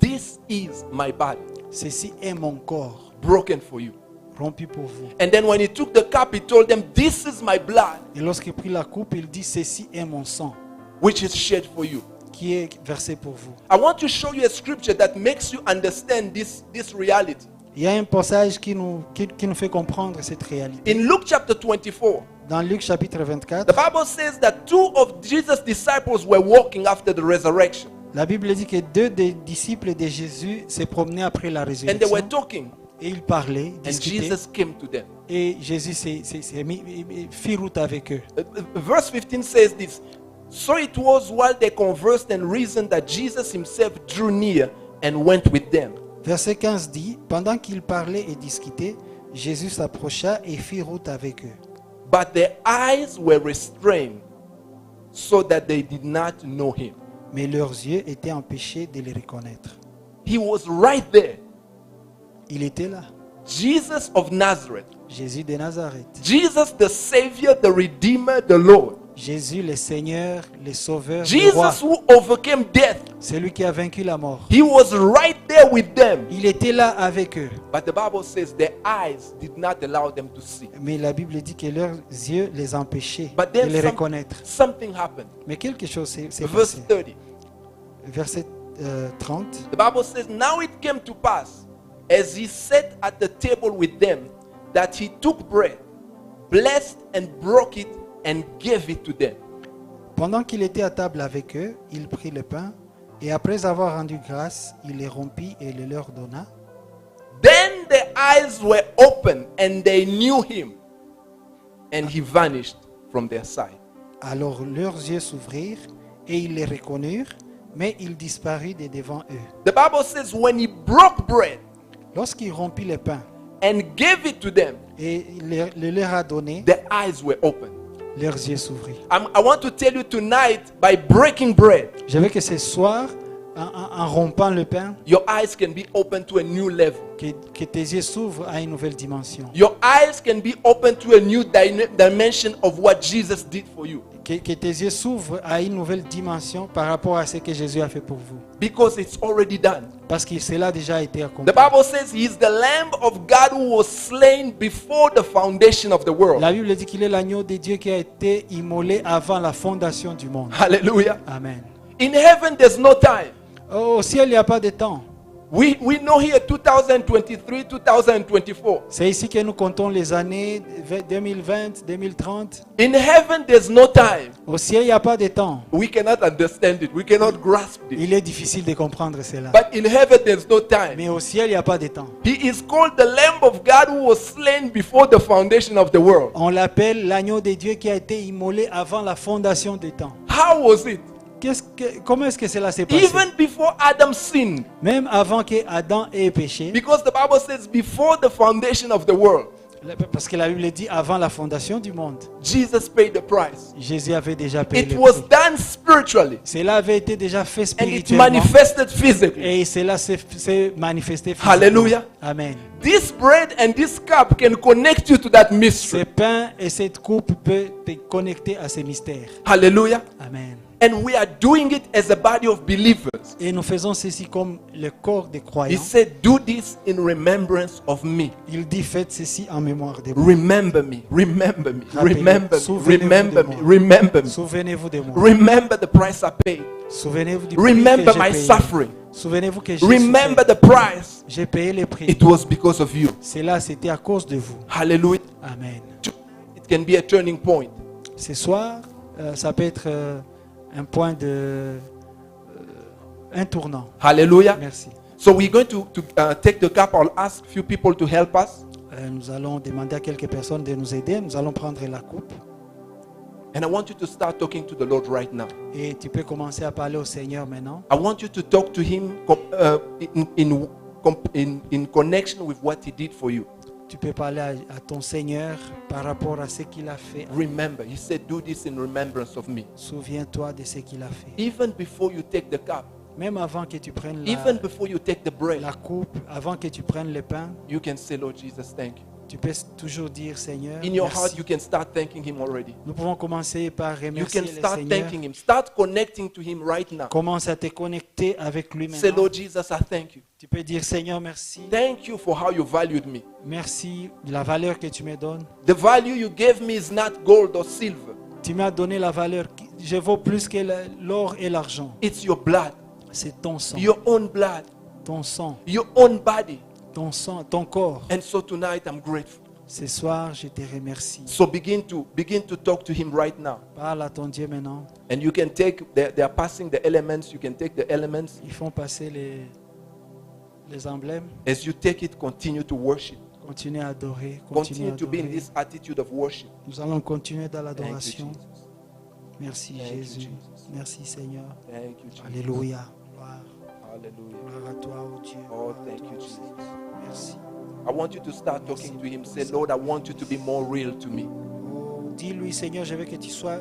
this is my body, ceci est mon corps, broken for you." rompu pour vous. And then when He took the cup, He told them, "This is my blood, Et lorsqu'il prit la coupe, il dit, ceci est mon sang, which is shed for you." qui est versé pour vous. I want to show you a scripture that makes you understand this reality. Il y a un passage qui nous fait comprendre cette réalité. In Luke chapter 24, Dans Luc chapitre the 24, Bible says that two of Jesus' disciples were walking after the resurrection, la Bible dit que deux des disciples de Jésus se promenaient après la and they résurrection. were talking, Et ils parlaient, and discutaient. Jesus came to them. Et Jésus fit route avec eux. Verse 15 says this: "So it was while they conversed and reasoned that Jesus Himself drew near and went with them. Verset 15 dit, pendant qu'ils parlaient et discutaient, Jésus s'approcha et fit route avec eux. But their eyes were restrained, so that they did not know Him." Mais leurs yeux étaient empêchés de le reconnaître. He was right there. Il était là. Jesus of Nazareth. Jésus de Nazareth. Jesus the Savior, the Redeemer, the Lord. Jésus le Seigneur, le Sauveur, le Roi. Jesus who overcame death. Celui qui a vaincu la mort. He was right there with them. Il était là avec eux. But the Bible says their eyes did not allow them to see. Mais la Bible dit que leurs yeux les empêchaient But de then les reconnaître. something happened. Mais quelque chose s'est Verse passé. 30. Verset 30. The Bible says, now it came to pass, as he sat at the table with them, that he took bread, blessed and broke it, and gave it to them. Pendant qu'il était à table avec eux, il prit le pain et après avoir rendu grâce, il les rompit et le leur donna. Then their eyes were open and they knew him, and he vanished from their sight. Alors leurs yeux s'ouvrirent et ils les reconnurent, mais il disparut de devant eux. The Bible says, when he broke bread Lorsqu'il rompit le pain and gave it to them, et il le leur a donné, their eyes were open. leurs yeux s'ouvrirent. I want to tell you tonight, by breaking bread, Je veux que ce soir, en rompant le pain, your eyes can be open to a new level. que tes yeux s'ouvrent à une nouvelle dimension. Your eyes can be open to a new dimension of what Jesus did for you. Que tes yeux s'ouvrent à une nouvelle dimension par rapport à ce que Jésus a fait pour vous. Because it's already done. Parce que cela a déjà été The accompli. Bible says he is the Lamb of God who was slain before the foundation of the world. La Bible dit qu'il est l'agneau de Dieu qui a été immolé avant la fondation du monde. Hallelujah. Amen. In heaven, there's no time. Au ciel, il n'y a pas de temps. We know here 2023, 2024. C'est ici que nous comptons les années 2020, 2030. In heaven, there's no time. Au ciel, il n'y a pas de temps. We cannot understand it. We cannot grasp it. Il est difficile de comprendre cela. But in heaven, there's no time. Mais au ciel, il n'y a pas de temps. He is called the Lamb of God who was slain before the foundation of the world. On l'appelle l'agneau de Dieu qui a été immolé avant la fondation des temps. How was it? Comment est-ce que cela s'est passé? Even before Adam sinned. Même avant que Adam ait péché. Because the Bible says before the foundation of the world. Parce que la Bible dit avant la fondation du monde. Jesus paid the price. Jésus avait déjà payé It le was prix. done spiritually. Cela avait été déjà fait And it spirituellement. manifested physically. Et cela s'est manifesté physiquement. Hallelujah. Amen. This bread and this cup can connect you to that mystery. Ce pain et cette coupe peuvent te connecter à ces mystères. Hallelujah. Amen. And we are doing it as a body of believers. Et nous faisons ceci comme le corps des He croyants. said, do this in remembrance of me. Il dit faites ceci en mémoire de moi. Remember me. Remember me. Rappelez- Remember me. souvenez-vous Remember de me. moi. Remember me. Souvenez-vous de moi. Remember the price I paid. Souvenez-vous du prix Remember que my j'ai payé. suffering. Souvenez-vous que j'ai Remember souffert. the price. J'ai payé le prix. It was because of you. Cela, c'était à cause de vous. Hallelujah. Amen. It can be a turning point. Ce soir, ça peut être un point un tournant. Hallelujah. Merci. So we're going to take the cup. I'll ask few people to help us. Nous allons demander à quelques personnes de nous aider. Nous allons prendre la coupe. And I want you to start talking to the Lord right now. Et tu peux commencer à parler au Seigneur maintenant. I want you to talk to Him in connection with what He did for you. Tu peux parler à ton Seigneur par rapport à ce qu'il a fait. Remember, He said, do this in remembrance of me. Souviens-toi de ce qu'il a fait. Even before you take the cup, Même avant que tu prennes even before you take the bread, la coupe, avant que tu prennes le pain, you can say, Lord Jesus, thank you. tu peux toujours dire Seigneur, In your heart, merci. you can start thanking Him already. Nous pouvons commencer par You remercier can le start Seigneur. thanking Him. Start connecting to Him right now. Commence à te connecter avec lui Say, maintenant. Lord Jesus, I thank you. Tu peux dire Seigneur, merci. Thank you for how you valued me. Merci de la valeur que tu me donnes. The value you gave me is not gold or silver. Tu m'as donné la valeur. Je vaux plus que l'or et l'argent. It's your blood, C'est ton sang. your own blood, Ton sang. your own body. Ton sang, ton corps. And so tonight I'm grateful. Ce soir, je te remercie. So begin to talk to Him right now. Parle à ton Dieu maintenant. And you can take, they are passing the elements. You can take the elements. Ils font passer les emblèmes. As you take it, continue to worship. Continue à adorer. Continue à Continue to be in adorer. this attitude of worship. Nous allons continuer dans Thank you, l'adoration. Jesus. Merci Thank you, Jésus. Jesus. Merci Seigneur. Thank you, Jesus. Alléluia. Gloire. Hallelujah. Gloire à toi, oh Dieu. Oh, Gloire à thank toi, you, oh Jesus. Seigneur. Merci. I want you to start talking to Him. Say, Lord, I want you to be more real to me. Oh, Dis-lui, Seigneur, je veux que tu sois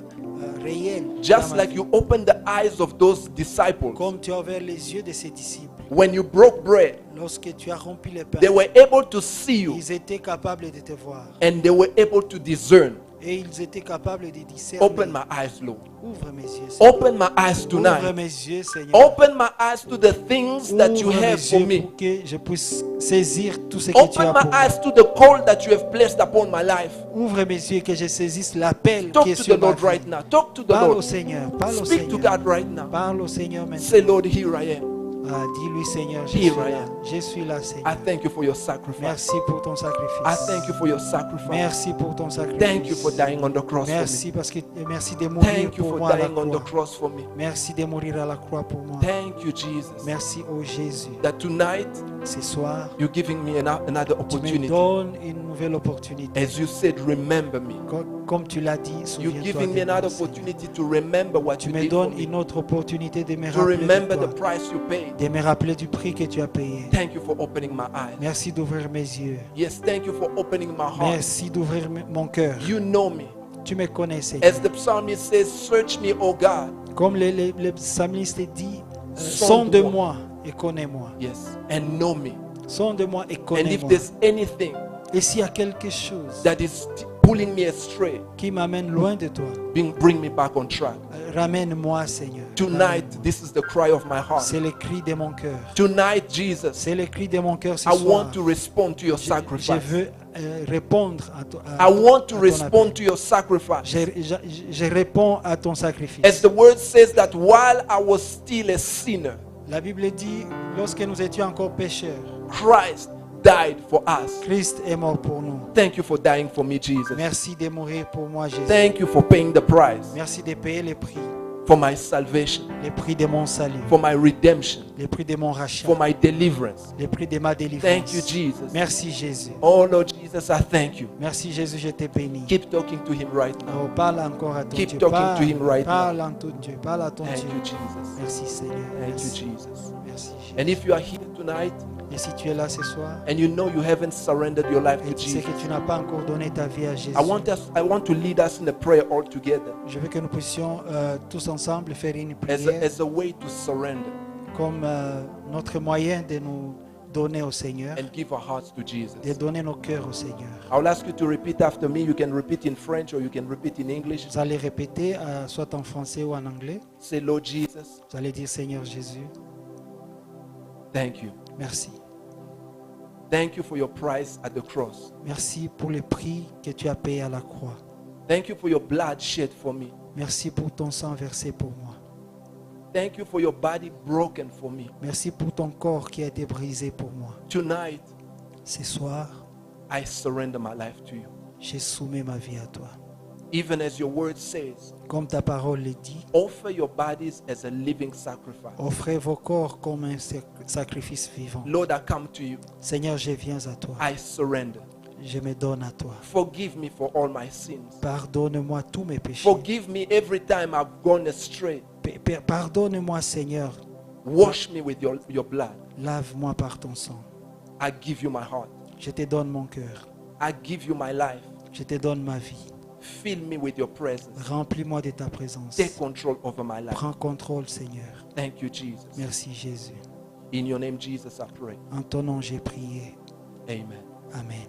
réel. Just dans ma like vie. you opened the eyes of those disciples. Comme tu as ouvert les yeux de ses disciples. When you broke bread, Lorsque tu as rempli le pain, they were able to see you ils étaient capables de te voir. and they were able to discern. Et ils étaient capables de discerner. Open my eyes, Lord. Ouvre mes yeux, Seigneur. Open my eyes Ouvre tonight. mes yeux, Seigneur. Open my eyes to the things that you Ouvre mes have for yeux me. pour que je puisse saisir tout ce que tu Open as my pour moi. eyes to the call that you have placed upon my life. Ouvre mes yeux et que je saisisse l'appel Talk qui est to sur the ma Lord vie. right now. Talk to the Parle au Lord. Seigneur. Parle au Speak to Seigneur. God right now. Parle au Seigneur Say, maintenant. Lord, here I am. Ah, dis-lui, Seigneur, je Here suis I là. am. Je suis là, I Seigneur. thank you for your sacrifice. Merci pour ton sacrifice. I thank you for your sacrifice. Merci pour ton sacrifice. Thank you for dying on the cross for me. Merci parce que merci de mourir Thank you pour for moi à la dying on the croix. cross for me. Merci de mourir à la croix pour moi. Thank you, Jesus. Merci au Jésus. That tonight Ce soir, you're giving me another tu me opportunity. donnes une nouvelle opportunité. As you said, remember me. Comme tu l'as dit, You're souviens-toi giving me de moi, another Seigneur. opportunity to remember what Tu you me did for donnes me. une autre opportunité de me To rappeler de remember the toi, price you paid. de me rappeler du prix que tu as payé. Thank you for opening my eyes. Merci d'ouvrir mes yeux. Yes, thank you for opening my heart. Merci d'ouvrir mon cœur. You know me. Tu me connais, Seigneur. As the psalmist says, search me, O God. Comme le psalmiste dit, Sonde-moi. sonde-moi et connais-moi. Yes, and know me. Sonde-moi et And if connais-moi. there's anything Et s'il y a quelque chose that is pulling me astray, qui m'amène loin de toi, bring me back on track. ramène-moi, Seigneur. Tonight, this is the cry of my heart. C'est le cri de mon cœur. Tonight, Jesus, C'est le cri de mon cœur ce I soir. want to respond to your Je sacrifice. veux répondre à, I want to à ton respond appel. to your sacrifice. Je réponds à ton sacrifice. As the word says that while I was still a sinner, La Bible dit, lorsque nous étions encore pécheurs, Christ died for us. Christ est mort pour nous. Thank you for dying for me, Jesus. Merci de mourir pour moi, Jésus. Thank you for paying the price Merci de payer le prix de mon salut, for my redemption, le prix de mon rachat, for my deliverance. le prix de ma délivrance. Thank you, Jesus. Merci, Jésus. Oh Lord Jesus, I thank you. Merci, Jésus, je te bénis. Keep talking to him right now. Oh, parle encore à ton Keep Dieu. talking Parle, to him right parle à ton Dieu. Parle à ton Thank Dieu. you, Jesus. Merci, Seigneur. Thank you, Merci. Jesus. Merci, Jésus. And if you are here tonight Et si tu es là ce soir and you know you haven't surrendered your life et to tu sais Jesus, que tu n'as pas encore donné ta vie à Jésus, I want to lead us in a prayer all together je veux que nous puissions tous ensemble faire une prière as a way to surrender comme notre moyen de nous donner au Seigneur, and give our hearts to de Jesus. donner nos cœurs au Seigneur. I'll ask you to repeat after me. You can repeat in French or you can repeat in English. Vous allez répéter soit en français ou en anglais. Say, Lord Jesus, Vous allez dire, Seigneur Jésus, thank you. merci. Thank you for your price at the cross. Merci pour le prix que tu as payé à la croix. Thank you for your blood shed for me. Merci pour ton sang versé pour moi. Thank you for your body broken for me. Merci pour ton corps qui a été brisé pour moi. Tonight, Ce soir, I surrender my life to you. j'ai soumis ma vie à toi. Even as your word says, Comme ta parole le dit, offer your bodies as a living sacrifice. offrez vos corps comme un sacrifice vivant. Lord, I come to you. Seigneur, je viens à toi. I surrender. Je me donne à toi. Forgive me for all my sins. Pardonne-moi tous mes péchés. Forgive me every time I've gone astray. Pardonne-moi, Seigneur. Wash me with your blood. Lave-moi par ton sang. I give you my heart. Je te donne mon cœur. I give you my life. Je te donne ma vie. Fill me with your presence. Remplis-moi de ta présence. Take control over my life. Prends contrôle, Seigneur. Thank you, Jesus. Merci, Jésus. In your name, Jesus, I pray. En ton nom, j'ai prié. Amen. Amen.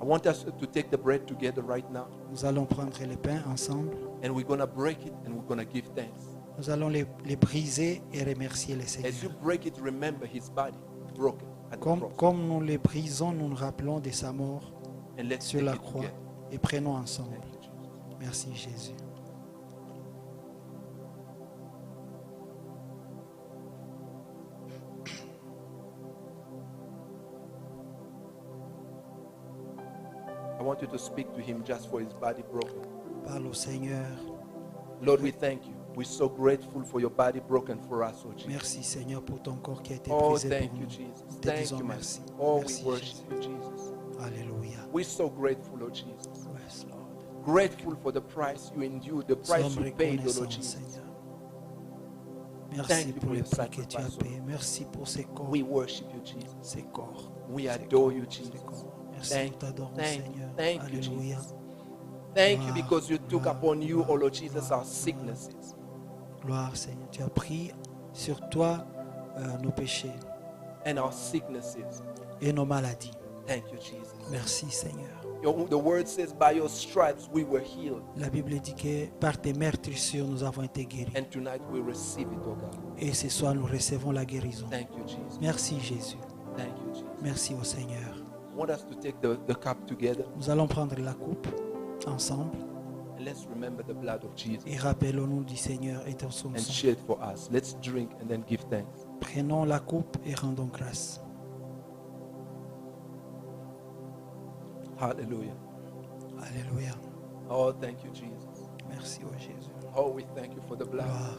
I want us to take the bread together right now, Nous allons prendre le pain ensemble. and we're going to break it and we're going to give thanks. Nous allons les briser et remercier le As you Seigneur. break it, remember his body broken at the cross. Comme nous les brisons, nous nous rappelons de sa mort And let's sur take la it croix together. et prenons ensemble. Thank you, Jesus. Merci, Jésus. I want you to speak to him just for his body broken. Parle au Seigneur. Lord, we thank you. We're so grateful for your body broken for us, oh Jesus. Merci, Seigneur, pour ton corps qui a été Oh, brisé thank pour you, nous. Jesus. Nous te Thank disons you, my merci. Oh, Merci, we worship Jésus. you, Jesus. Alléluia. We're so grateful, oh Jesus. Yes, Lord. Grateful for the price you endured, the Nous price sommes you paid, oh Lord reconnaissants, Jesus. Seigneur. Thank Merci you pour for le your prix que tu as sacrifice, oh payé. Merci pour ces corps. We worship you, Jesus. Ces corps. We Ces adore corps, you, ces Jesus. corps. Merci, Thank nous t'adorons, thank you, Seigneur. thank you, Alléluia. Jesus. Thank you because you took upon you, oh Lord Jesus, our sicknesses. Gloire, Seigneur. Tu as pris sur toi nos péchés And our sicknesses. et nos maladies. Thank you, Jesus. Merci, Seigneur. The word says, by your stripes we were healed. La Bible dit que par tes meurtrissures, nous avons été guéris. And tonight we receive it, oh God. Et ce soir, nous recevons la guérison. Thank you, Jesus. Merci, Jésus. Thank you, Jesus. Merci au Seigneur. I want us to take the cup together Nous allons prendre la coupe ensemble and let's remember the blood of Jesus et rappelons-nous du Seigneur et de son and sang. share it for us. Let's drink and then give thanks. Prenons la coupe et rendons grâce. Hallelujah. Alléluia. Oh, thank you, Jesus. Merci, au Jésus. Oh, we thank you for the blood. Gloire.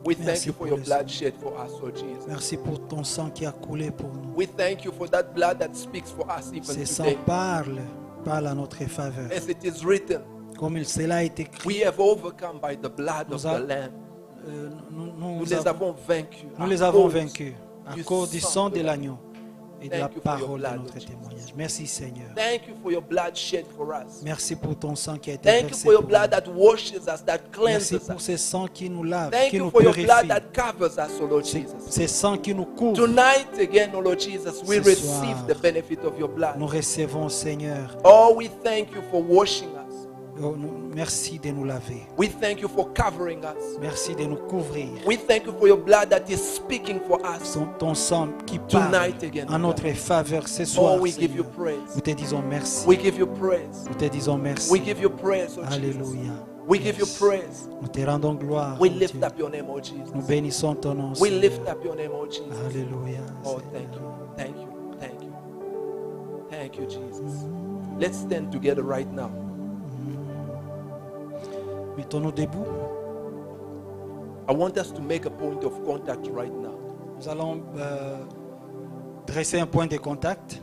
We thank Merci you for pour your le blood sang. shed for us, Lord Jesus. Merci pour ton sang qui a coulé pour nous. We thank you for that blood that speaks for us even Ce sang today. parle à notre faveur. As it is written, Comme cela est we écrit, have overcome by the blood of Nous the a- Lamb. nous Nous les avons vaincus. nous à les avons cause vaincus à du cause du sang sang de de l'agneau. l'agneau et de la Thank you for your parole de blood, notre Lord Jesus. témoignage. Merci, Seigneur. Thank you for your blood shed for us. Merci pour ton sang qui a été Thank you versé for your pour blood nous. that washes us, that Merci cleanses pour us. ce sang qui nous lave, Thank qui you nous for your blood purifie. that covers us, O Lord Jesus. Ce sang qui nous couvre. Tonight again, O Lord Jesus, we Ce receive soir, the benefit of your blood. Nous recevons, Seigneur. Oh, we thank you for washing us. Oh, merci de nous laver. We thank you for covering us. Merci de nous couvrir. We thank you for your blood that is speaking for us. Ton sang qui parle Tonight again, en notre faveur ce soir. Oh, we give you Seigneur. praise. Nous te disons merci. We give you praise. Nous te disons merci. We give you praise, oh Jesus. Alléluia. We give you praise. Nous te rendons gloire. We oh lift Dieu. up your name, oh Nous Jesus. bénissons ton nom. We Seigneur. lift up your name, oh Jesus. Alléluia. Oh, Seigneur. thank you. Thank you. Thank you. Thank you, Jesus. Let's stand together right now. Mettons-nous debout. I want us to make a point of contact right now. Nous allons dresser un point de contact.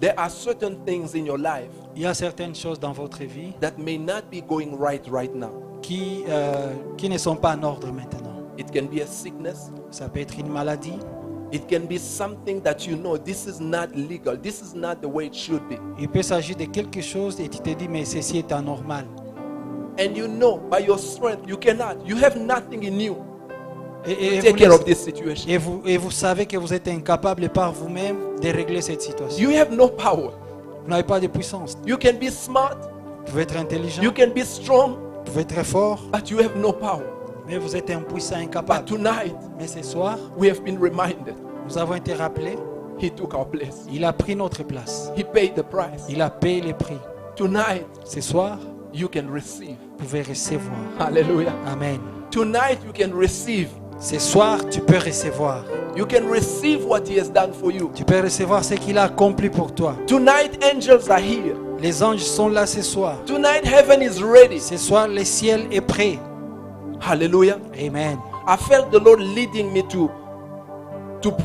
There are certain things in your life Il y a certaines choses dans votre vie that may not be going right now. qui ne sont pas en ordre maintenant. It can be a sickness. Ça peut être une maladie. It can be something that you know this is not legal. This is not the way it should be. Il peut s'agir de quelque chose et tu te dis mais ceci est anormal. And you know by your strength you cannot. You have nothing in you Et to take care of this situation. et vous savez que vous êtes incapable par vous-même de régler cette situation. You have no power. Vous n'avez pas de puissance. You can be smart. Vous pouvez être intelligent, You can be strong. vous pouvez être fort, But you have no power. mais vous êtes impuissant, But incapable. tonight Mais ce soir, we have been reminded nous avons été rappelés, He took our place. il a pris notre place. He paid the price. Il a payé les prix. Tonight Ce soir, you can receive. vous pouvez recevoir. Hallelujah. Amen. Tonight you can receive. Ce soir, tu peux recevoir. You can receive what He has done for you. Tu peux recevoir ce qu'il a accompli pour toi. Tonight angels are here. Les anges sont là ce soir. Tonight heaven is ready. Ce soir, le ciel est prêt. Hallelujah. Amen. I felt the Lord leading me to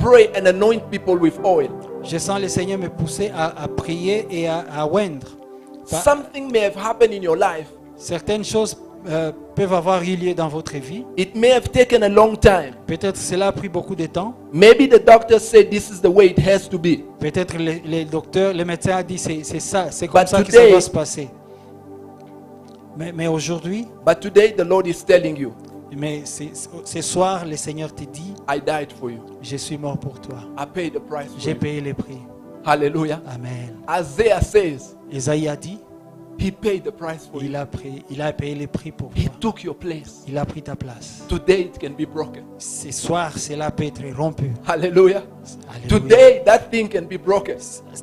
pray and anoint people with oil. Je sens le Seigneur me pousser à prier et à oindre. Something may have happened in your life. Certaines choses peuvent avoir eu lieu dans votre vie. It may have taken a long time. Peut-être cela a pris beaucoup de temps. Maybe the doctor said this is the way it has to be. Peut-être les docteurs, les médecins ont dit c'est ça, c'est comme But ça que ça today- doit se passer. Mais aujourd'hui, But today the Lord is telling you, ce soir, le Seigneur te dit, I died for you. je suis mort pour toi. I paid the price for J'ai you. payé les prix. Hallelujah. Amen. Isaiah says Isaïe a dit, He paid the price for you. il a payé les prix pour He toi. took your place. Il a pris ta place. Today it can be broken. Ce soir, cela peut être rompu. Hallelujah. Alléluia. Today that thing can be broken.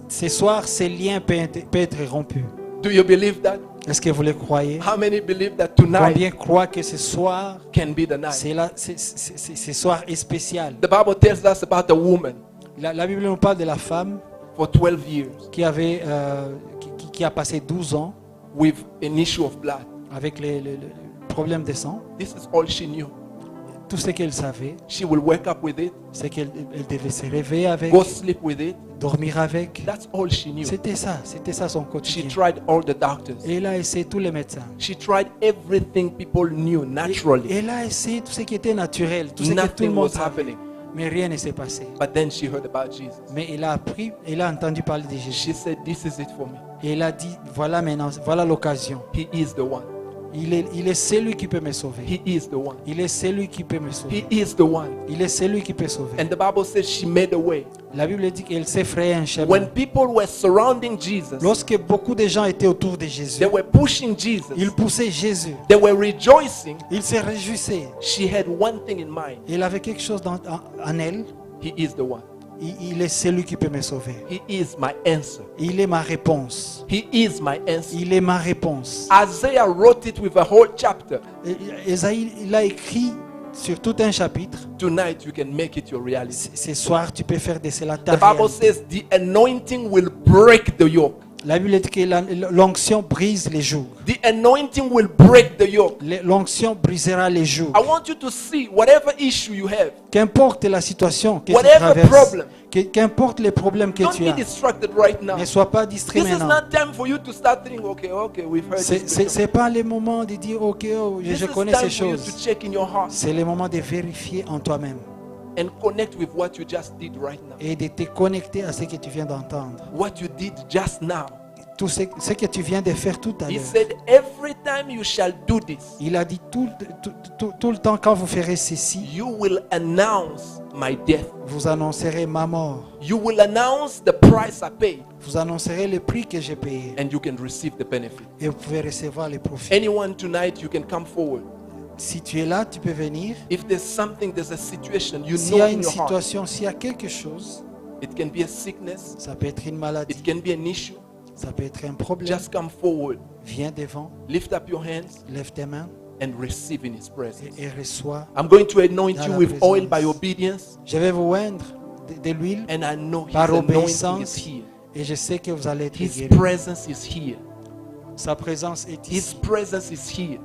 Ce soir, ce lien peut être rompu. Do you believe that? Est-ce que vous le croyez? How many believe that tonight Combien croient que ce soir, can be the night? ce soir est spécial? The Bible tells us about a woman La Bible nous parle de la femme for 12 years qui a passé 12 ans with an issue of blood. avec le problème de sang. This is all she knew. Tout ce qu'elle savait, She will wake up with it, c'est qu'elle devait se réveiller avec, go sleep with it. dormir avec. That's all she knew. C'était ça son She quotidien. tried all the doctors. Et elle a essayé tous les médecins. She tried everything people knew naturally. Elle a essayé tout ce qui était naturel, tout ce que tout le Nothing monde was savait. happening. Mais rien ne s'est passé. But then she heard about Jesus. Mais il a appris, il a entendu parler de Jésus. She said, this is it for me. Et il a dit, voilà maintenant, voilà l'occasion. He is the one. Il est celui qui peut me sauver. He is the one. Il est celui qui peut me sauver. He is the one. Il est celui qui peut sauver. And the Bible says she made a way. La Bible dit qu'elle s'est frayé un chemin. When people were surrounding Jesus, Lorsque beaucoup de gens étaient autour de Jésus, they were pushing Jesus. ils poussaient Jésus. They were rejoicing. Ils se réjouissaient. She had one thing in mind. Il avait quelque chose en elle. He is the one. Il est celui qui peut me sauver. He is my answer. Il est ma réponse. He is my answer. Il est ma réponse. Isaiah wrote it with a whole chapter. Esaïe, il a écrit sur tout un chapitre. Tonight you can make it your reality. Ce soir, tu peux faire de cela ta The Bible réalité. says the anointing will break the yoke. La Bible dit que l'onction brise les jougs. The anointing will break the yoke. L'onction brisera les jougs. I want you to see whatever issue you have. Qu'importe la situation que tu Whatever traverses, problem. qu'importe les problèmes que Don't tu be as, distracted right now. ne sois pas distrait This is maintenant. not time for you to start thinking, okay, we've heard this. C'est pas le moment de dire, ok, oh, This je is connais time ces for you to choses. check in your heart C'est le moment de vérifier en toi-même and connect with what you just did right now. et de te connecter à ce que tu viens d'entendre. What you did just now. Tout ce que tu viens de faire tout à He l'heure. said, every time you shall do this, Il a dit tout le temps, quand vous ferez ceci, you will announce my death. vous annoncerez ma mort. You will announce the price I paid, Vous annoncerez le prix que j'ai payé. and you can receive the benefit. Et vous pouvez recevoir les profits. Anyone tonight, you can come forward. Si tu es là, tu peux venir. If there's something, there's a situation you S'il know y a in une your heart. situation, s'il y a quelque chose, It can be a sickness, ça peut être une maladie, it can be an issue. ça peut être un problème. Just come forward, Viens devant, lift up your hands, lève tes mains and receive in His presence. et reçois. I'm going to anoint Dans you la with oil présence. by obedience, Je vais vous oindre de l'huile and I know His par anointing is obéissance here. et je sais que vous allez être His guéris. presence is here. Sa présence est His ici. presence is here.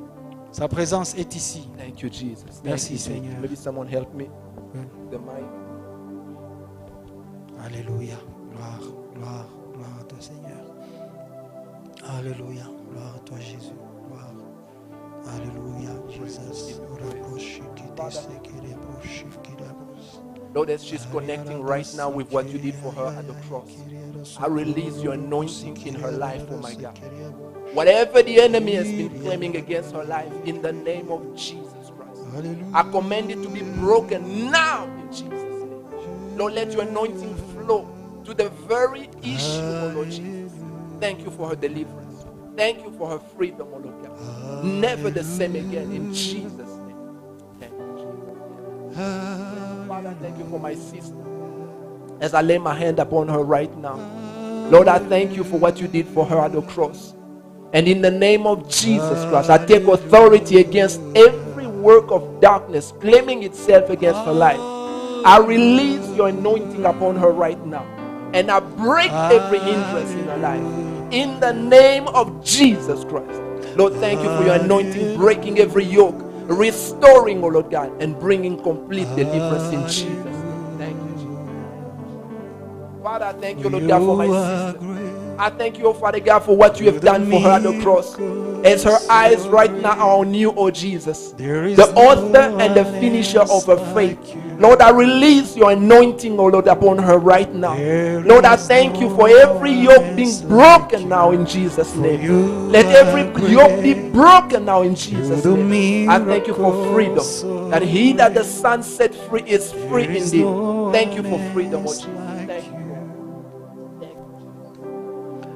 Sa présence est ici. Thank you, Jesus. Thank Merci, you, Seigneur. Maybe someone help me. The mic. Alléluia. Gloire, gloire, gloire à toi, Seigneur. Alléluia. Gloire à toi, Jésus. Gloire. Alléluia, Jesus. Lord, as she's connecting right now with what you did for her at the cross, I release your anointing in her life, oh my God. Whatever the enemy has been claiming against her life, in the name of Jesus Christ, I command it to be broken now in Jesus' name. Lord, let your anointing flow to the very issue, oh Lord Jesus. Thank you for her deliverance. Thank you for her freedom, oh Lord God. Never the same again in Jesus' name. Thank you, Jesus. Father, thank you for my sister. As I lay my hand upon her right now, Lord, I thank you for what you did for her at the cross. And in the name of Jesus Christ, I take authority against every work of darkness claiming itself against her life. I release your anointing upon her right now. And I break every hindrance in her life. In the name of Jesus Christ. Lord, thank you for your anointing, breaking every yoke, restoring, oh Lord God, and bringing complete deliverance in Jesus. Thank you, Jesus. Father, I thank you, Lord God, for my sister. I thank you, oh Father God, for what you have done for her at the cross. As her eyes right now are on you, oh Jesus, the author and the finisher of her faith. Lord, I release your anointing, oh Lord, upon her right now. Lord, I thank you for every yoke being broken now in Jesus' name. Let every yoke be broken now in Jesus' name. I thank you for freedom. That he that the Son set free is free indeed. Thank you for freedom, oh Jesus. Thank you.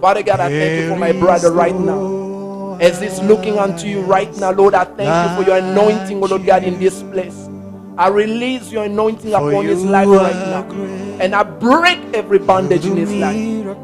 Father God, I thank you for my brother right now. As he's looking unto you right now, Lord, I thank you for your anointing, oh Lord God, in this place. I release your anointing upon his life right now. And I break every bondage in his life.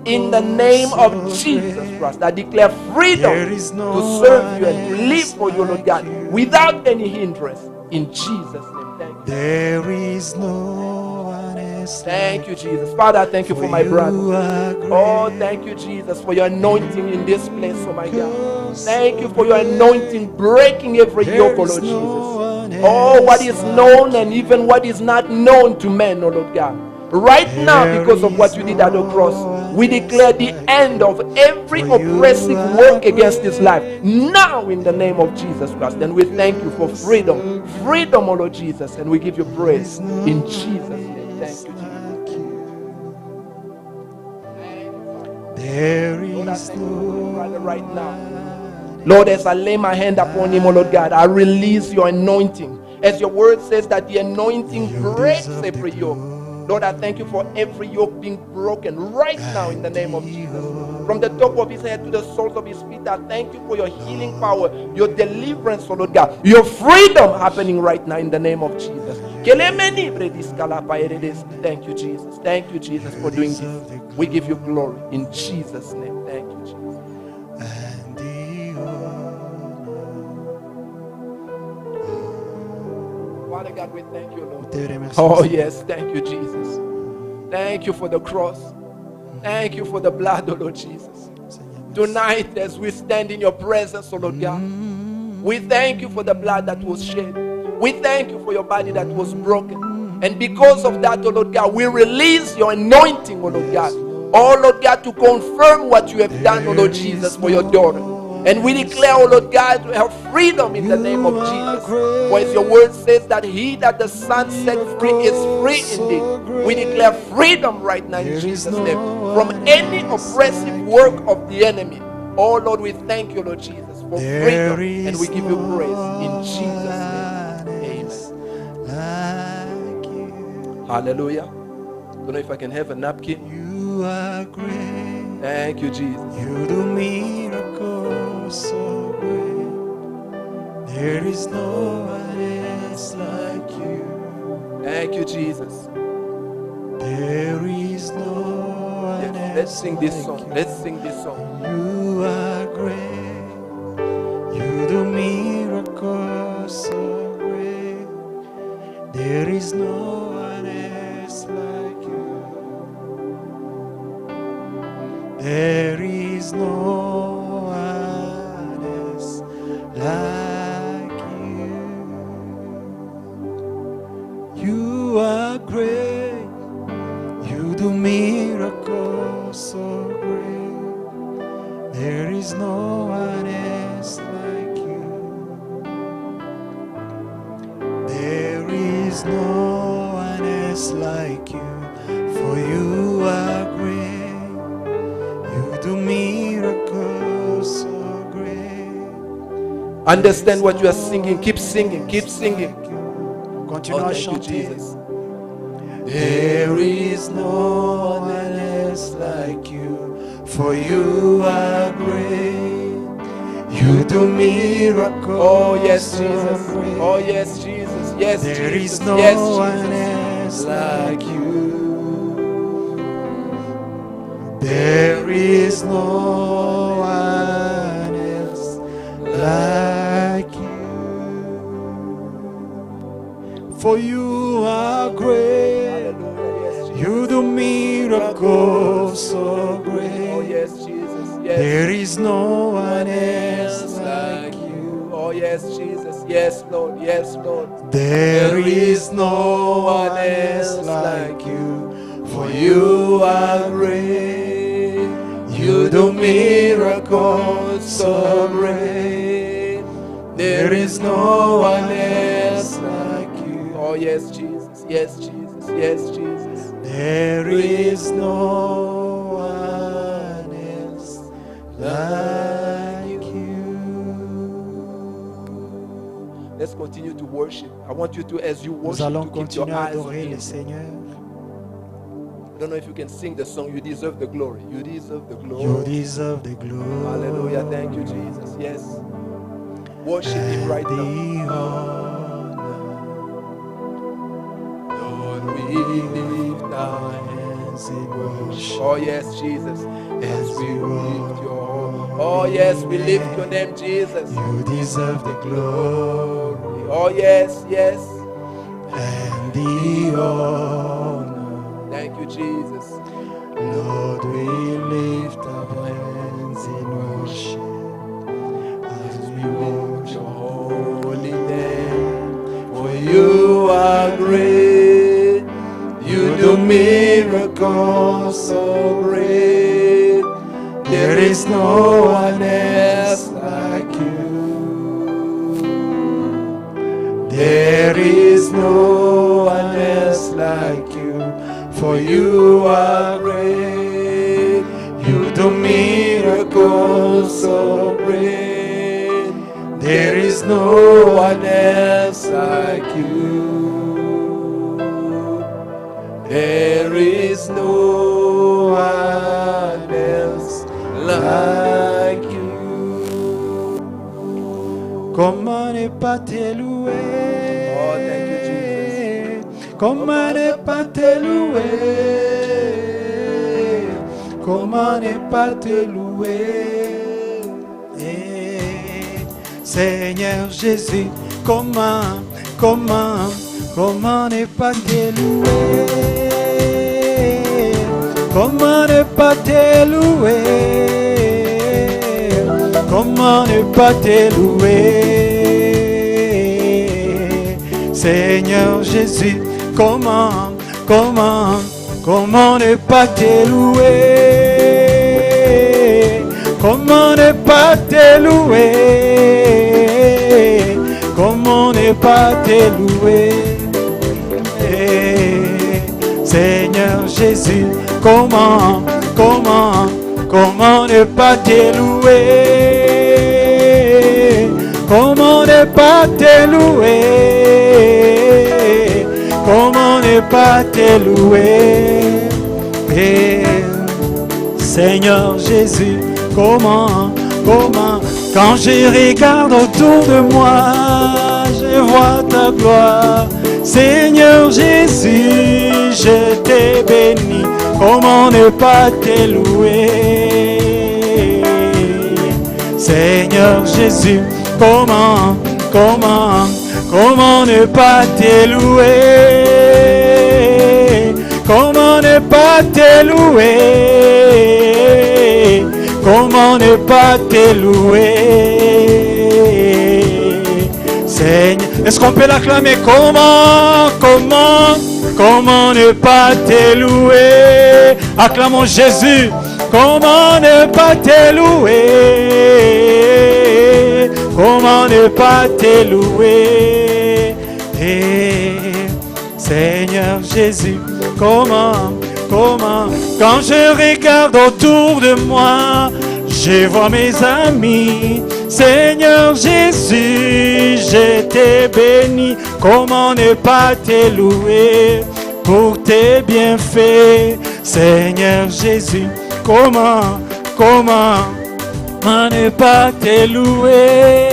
In the name of Jesus Christ, I declare freedom to serve you and to live for you, Lord God, without any hindrance. In Jesus' name, thank you. There is no one else. Thank you, Jesus. Father, I thank you for my brother. Oh, thank you, Jesus, for your anointing in this place, oh my God. Thank you for your anointing breaking every yoke, oh Lord Jesus. Oh, what is known and even what is not known to men, oh Lord God. Right now, because of what you did at the cross, we declare the end of every oppressive work against his life. Now, in the name of Jesus Christ. And we thank you for freedom. Freedom, O Lord Jesus. And we give you praise. In Jesus' name. Thank you, Jesus. There Lord, I is thank you for no your brother right now. Lord, as I lay my hand upon him, O Lord God, I release your anointing. As your word says that the anointing breaks every yoke. Lord, I thank you for every yoke being broken right now in the name of Jesus. From the top of his head to the soles of his feet, I thank you for your healing power, your deliverance, O Lord God, your freedom happening right now in the name of Jesus. Thank you, Jesus. Thank you, Jesus, for doing this. We give you glory in Jesus' name. Thank you, Jesus. and the Father God, we thank you, Lord. Te remercions, Oh, Seigneur. yes. Thank you, Jesus. Thank you for the cross. Thank you for the blood, oh Lord Jesus. Seigneur, merci. Tonight, as we stand in your presence, oh Lord God, we thank you for the blood that was shed. We thank you for your body that was broken. And because of that, oh Lord God, we release your anointing, oh Lord God. Oh Lord God, to confirm what you have done, oh Lord Jesus, for your daughter. And we declare, oh Lord God, to have freedom in the name of Jesus. For as your word says that he that the Son set free is free indeed. We declare freedom right now in Jesus' name from any oppressive work of the enemy. Oh Lord, we thank you, Lord Jesus, for freedom, and we give you praise in Jesus' name. Amen. Hallelujah. Don't know if I can have a napkin. You are great. Thank you, Jesus. You do miracles so great. There is no one else like you. Thank you, Jesus. There is no one Yes, else let's sing this like song. you. Let's sing this song. You are great. You do miracles so great. There is no one else like you. There is no one else like you. You are great. You do miracles so great. There is no one else like you. There is no one else like you. For you are great. You do miracles so great. Understand what you are singing. Keep singing. Keep singing. Continue Oh, à thank you, chanter. Jesus. There is no one else like you, for you are great. You do miracles. Oh, yes, so Jesus. great. Oh, yes, Jesus. Yes, There Jesus. is no Yes, one Jesus. else like you. There is no one else like you. For you are great. Hallelujah. Yes, Jesus. You do miracles so Oh, great. yes, Jesus. Yes. There is no one else like you. Oh, yes, Jesus. Yes, Lord. Yes, Lord. There is no one else like you. For you are great. You do miracles so great. There is no one else like you. Oh, yes, Jesus. Yes, Jesus. Yes, Jesus. There is no one else like you. Let's continue to worship. I want you to, as you Nous worship, allons to keep your continuer à eyes on adorer Him. le Seigneur. I don't know if you can sing the song. You deserve the glory. You deserve the You glory. deserve the glory. Hallelujah. Thank you, Jesus. Yes. Worship Him right now. The honor. Lord, we lift our hands in worship. Oh, yes, Jesus. As we lift your Oh, yes, we lift your name, Jesus. You deserve the glory Oh, yes, yes. and the honor. Thank you, Jesus. Lord, we lift our hands in worship as we Lift your worship. holy name. For you are great. You do miracles miracle so great. There is no one else like you. There is no one else like you, for you are great. You do miracles so great. There is no one else like you. There is no one else like you. Comment ne pas te louer? Oh, thank you, Jesus. Comment ne pas te louer? Comment ne pas te louer? Seigneur Jésus, comment ne pas te louer? Comment ne pas te louer? Comment ne pas te louer? Seigneur Jésus, comment ne pas te louer? Comment ne pas te louer? Comment ne pas te louer? Seigneur Jésus, comment ne pas te louer? Comment ne pas te louer? Comment ne pas te louer? Seigneur Jésus, comment quand je regarde autour de moi, je vois ta gloire. Seigneur Jésus, je t'ai béni. Comment ne pas te louer? Seigneur Jésus, comment ne pas te louer? Comment ne pas te louer? Comment ne pas te louer? Seigneur, est-ce qu'on peut l'acclamer? Comment ne pas te louer? Acclamons Jésus. Comment ne pas te louer? Comment ne pas te louer? Seigneur Jésus, comment quand je regarde autour de moi, je vois mes amis. Seigneur Jésus, je t'ai béni. Comment ne pas te louer pour tes bienfaits? Seigneur Jésus, comment ne pas te louer?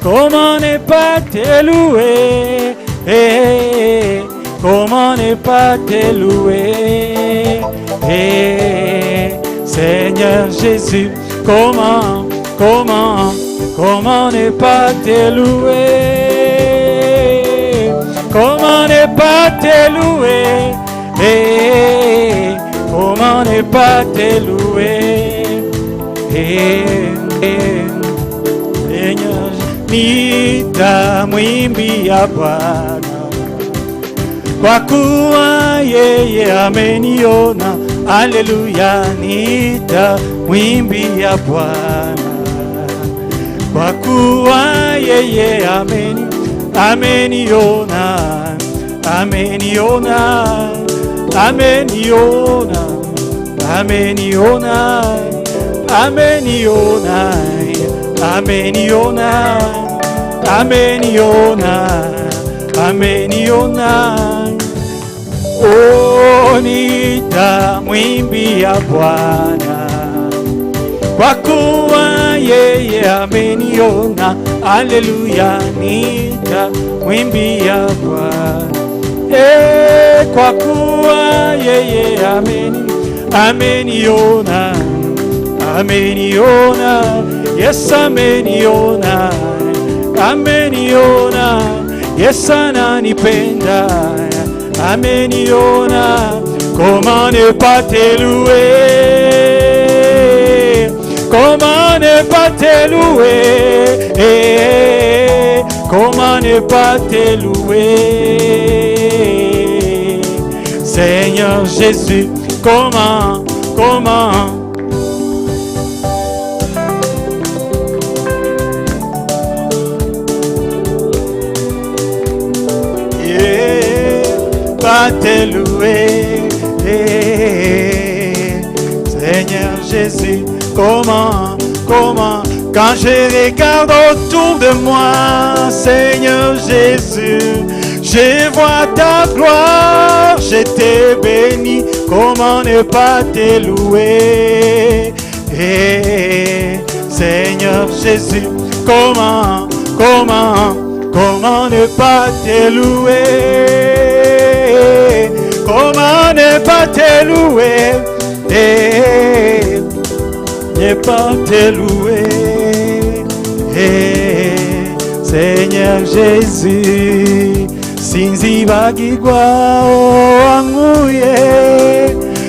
Comment ne pas te louer? Comment ne pas te louer? Seigneur Jésus, comment ne pas te louer? Comment ne pas te louer? Comment ne pas te louer? Seigneur, nitamwimbia Bwana, kwa kuwa yeye ameniona. Haleluya, nitamwimbia Bwana, kwa kuwa yeye ameniona, ameniona, ameniona, ameniona, ameniona, ameniona, ameniona, ameniona. Oh, nitamwimbia Bwana, kwa kuwa yeye ameniona. Haleluya, nitamwimbia Bwana, kwa kuwa yeye ameniona, ameniona, yes ameniona, ameniona, yes ananipenda, ameniona. Comment ne pas te louer? Comment ne pas te louer? Comment ne pas te louer? Seigneur Jésus, comment pas te louer. Seigneur Jésus, comment, quand je regarde autour de moi, Seigneur Jésus, je vois ta gloire, je te bénis, comment ne pas te louer. Seigneur Jésus, comment ne pas te louer? Comment ne pas te louer? Ne pas te louer. Seigneur Jésus, sinzibagirwa wankuye,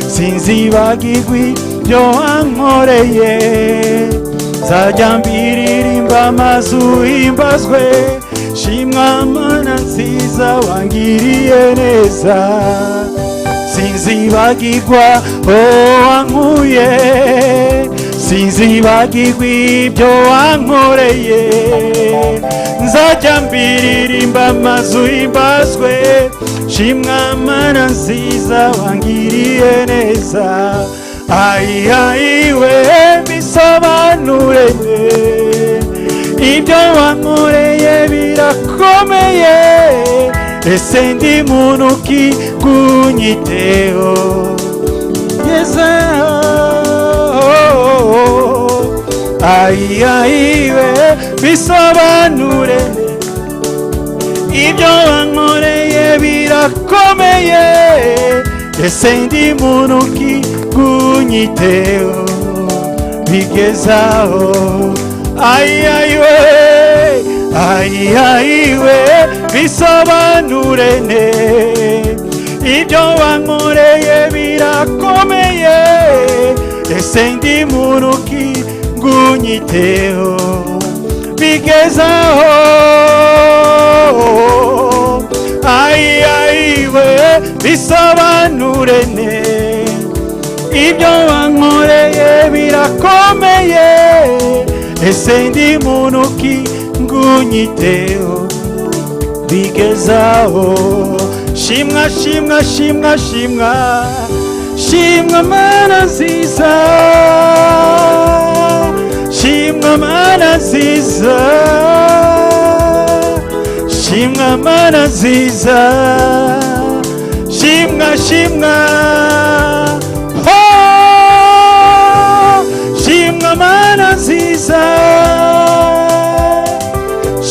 sinzibagirwa ibyo wankoreye, nzajya mbiririmba amazu himbazwe, shimwa Mana nziza wangiriye neza, sinzibagirwa wankuye, sinzibagirwa ibyo wankoreye, nzajya mbiririmba amazu himbazwe, shimwa Mana nziza wangiriye neza. Ayiwe bisobanure ibyo wankoreye birakomeye, ese ndi muntu ki kunyiteho Yesu. Ayiwe bisobanure ibyo wankoreye birakomeye, ese ndi muntu ki kunyiteho bigezaho. Ayiwe bisobanure ibyo wankoreye birakomeye, ese ndi muntu ki kunyiteho bigezaho. Ayiwe bisobanure ibyo wankoreye birakomeye, ese ndi muntu ki kunyiteho bigezaho. Shimwa shimwa shimwa shimwa shimwa Mana nziza, shimwa Mana nziza, shimwa Mana nziza, shimwa shimwa shimwa Mana nziza,